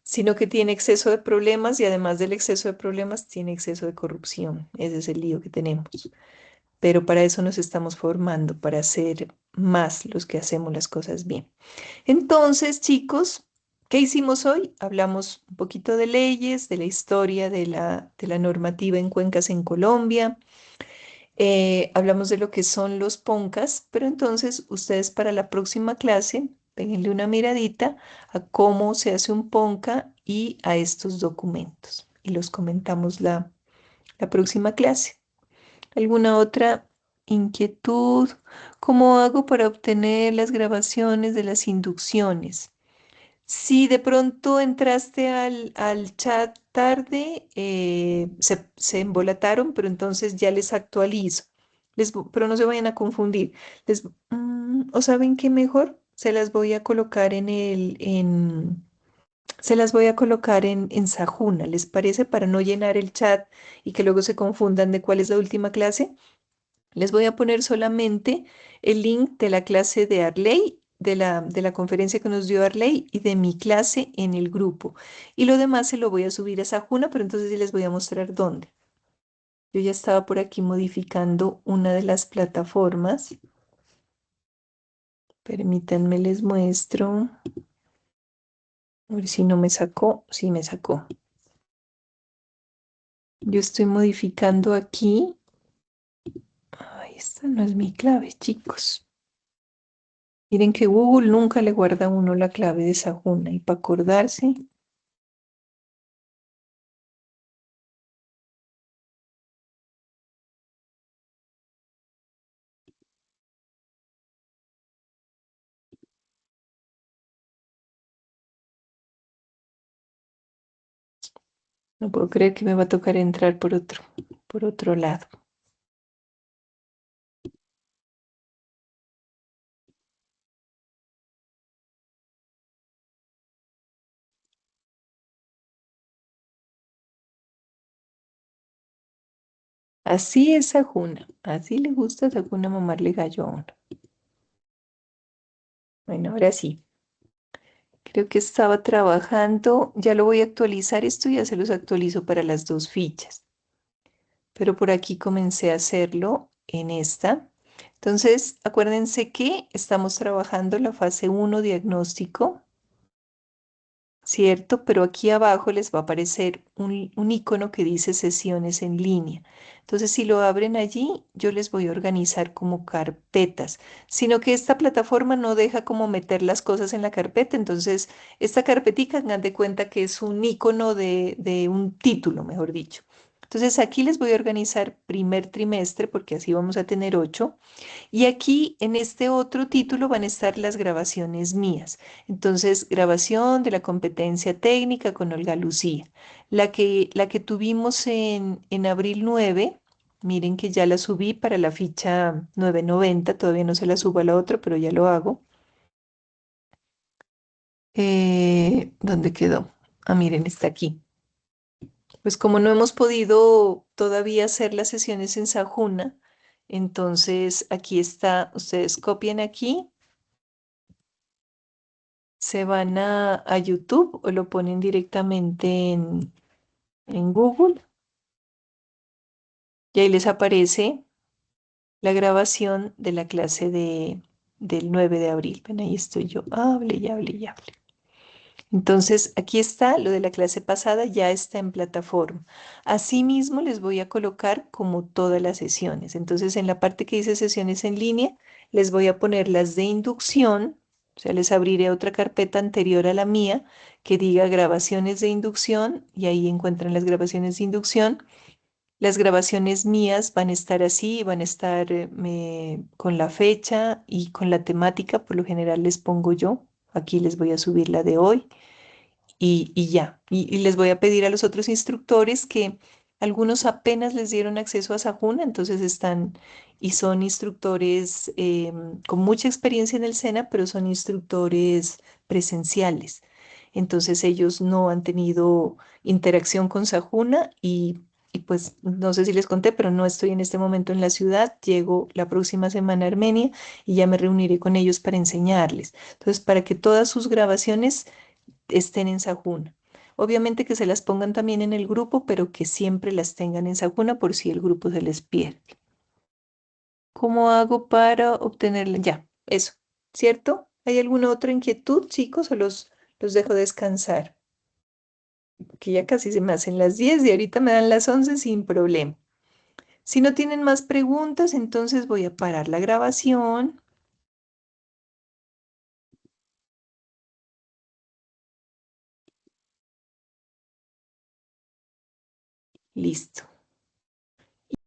sino que tiene exceso de problemas y además del exceso de problemas tiene exceso de corrupción. Ese es el lío que tenemos. Pero para eso nos estamos formando, para ser más los que hacemos las cosas bien. Entonces, chicos, ¿qué hicimos hoy? Hablamos un poquito de leyes, de la historia de la normativa en cuencas en Colombia. Hablamos de lo que son los PONCAS, pero entonces ustedes para la próxima clase, péguenle una miradita a cómo se hace un PONCA y a estos documentos. Y los comentamos la próxima clase. ¿Alguna otra inquietud? ¿Cómo hago para obtener las grabaciones de las inducciones? Si de pronto entraste al chat tarde, se embolataron, pero entonces ya les actualizo. Pero no se vayan a confundir. ¿O saben qué mejor? Se las voy a colocar se las voy a colocar en Sajuna, ¿les parece? Para no llenar el chat y que luego se confundan de cuál es la última clase. Les voy a poner solamente el link de la clase de Arley, de la conferencia que nos dio Arley y de mi clase en el grupo. Y lo demás se lo voy a subir a Sajuna, pero entonces sí les voy a mostrar dónde. Yo ya estaba por aquí modificando una de las plataformas. Permítanme, les muestro. A ver si no me sacó. Sí, me sacó. Yo estoy modificando aquí. Ay, esta no es mi clave, chicos. Miren que Google nunca le guarda a uno la clave de Sajuna y para acordarse, no puedo creer que me va a tocar entrar por otro lado. Así es Sajuna, así le gusta a Sajuna mamarle gallo a uno. Bueno, ahora sí, creo que estaba trabajando, ya lo voy a actualizar, esto ya se los actualizo para las dos fichas, pero por aquí comencé a hacerlo en esta. Entonces, acuérdense que estamos trabajando la fase 1 diagnóstico. ¿Cierto? Pero aquí abajo les va a aparecer un icono que dice sesiones en línea. Entonces, si lo abren allí, yo les voy a organizar como carpetas, sino que esta plataforma no deja como meter las cosas en la carpeta. Entonces, esta carpetica, hagan de cuenta que es un icono de un título, mejor dicho. Entonces, aquí les voy a organizar primer trimestre, porque así vamos a tener 8. Y aquí en este otro título van a estar las grabaciones mías. Entonces, grabación de la competencia técnica con Olga Lucía. La que tuvimos en abril 9, miren que ya la subí para la ficha 990, todavía no se la subo a la otra, pero ya lo hago. ¿Dónde quedó? Ah, miren, está aquí. Pues como no hemos podido todavía hacer las sesiones en Sajuna, entonces aquí está, ustedes copian aquí, se van a YouTube o lo ponen directamente en Google y ahí les aparece la grabación de la clase del 9 de abril. Ven, ahí estoy yo, hable y hable y hable. Entonces, aquí está, lo de la clase pasada ya está en plataforma. Asimismo, les voy a colocar como todas las sesiones. Entonces, en la parte que dice sesiones en línea, les voy a poner las de inducción, o sea, les abriré otra carpeta anterior a la mía que diga grabaciones de inducción y ahí encuentran las grabaciones de inducción. Las grabaciones mías van a estar así, van a estar con la fecha y con la temática, por lo general les pongo yo. Aquí les voy a subir la de hoy y ya. Y les voy a pedir a los otros instructores que algunos apenas les dieron acceso a Sajuna, entonces están y son instructores con mucha experiencia en el SENA, pero son instructores presenciales. Entonces ellos no han tenido interacción con Sajuna y pues no sé si les conté, pero no estoy en este momento en la ciudad. Llego la próxima semana a Armenia y ya me reuniré con ellos para enseñarles. Entonces, para que todas sus grabaciones estén en Sajuna. Obviamente que se las pongan también en el grupo, pero que siempre las tengan en Sajuna por si el grupo se les pierde. ¿Cómo hago para obtenerla? Ya, eso, ¿cierto? ¿Hay alguna otra inquietud, chicos, o los dejo descansar? Que ya casi se me hacen las 10 y ahorita me dan las 11 sin problema. Si no tienen más preguntas, entonces voy a parar la grabación. Listo.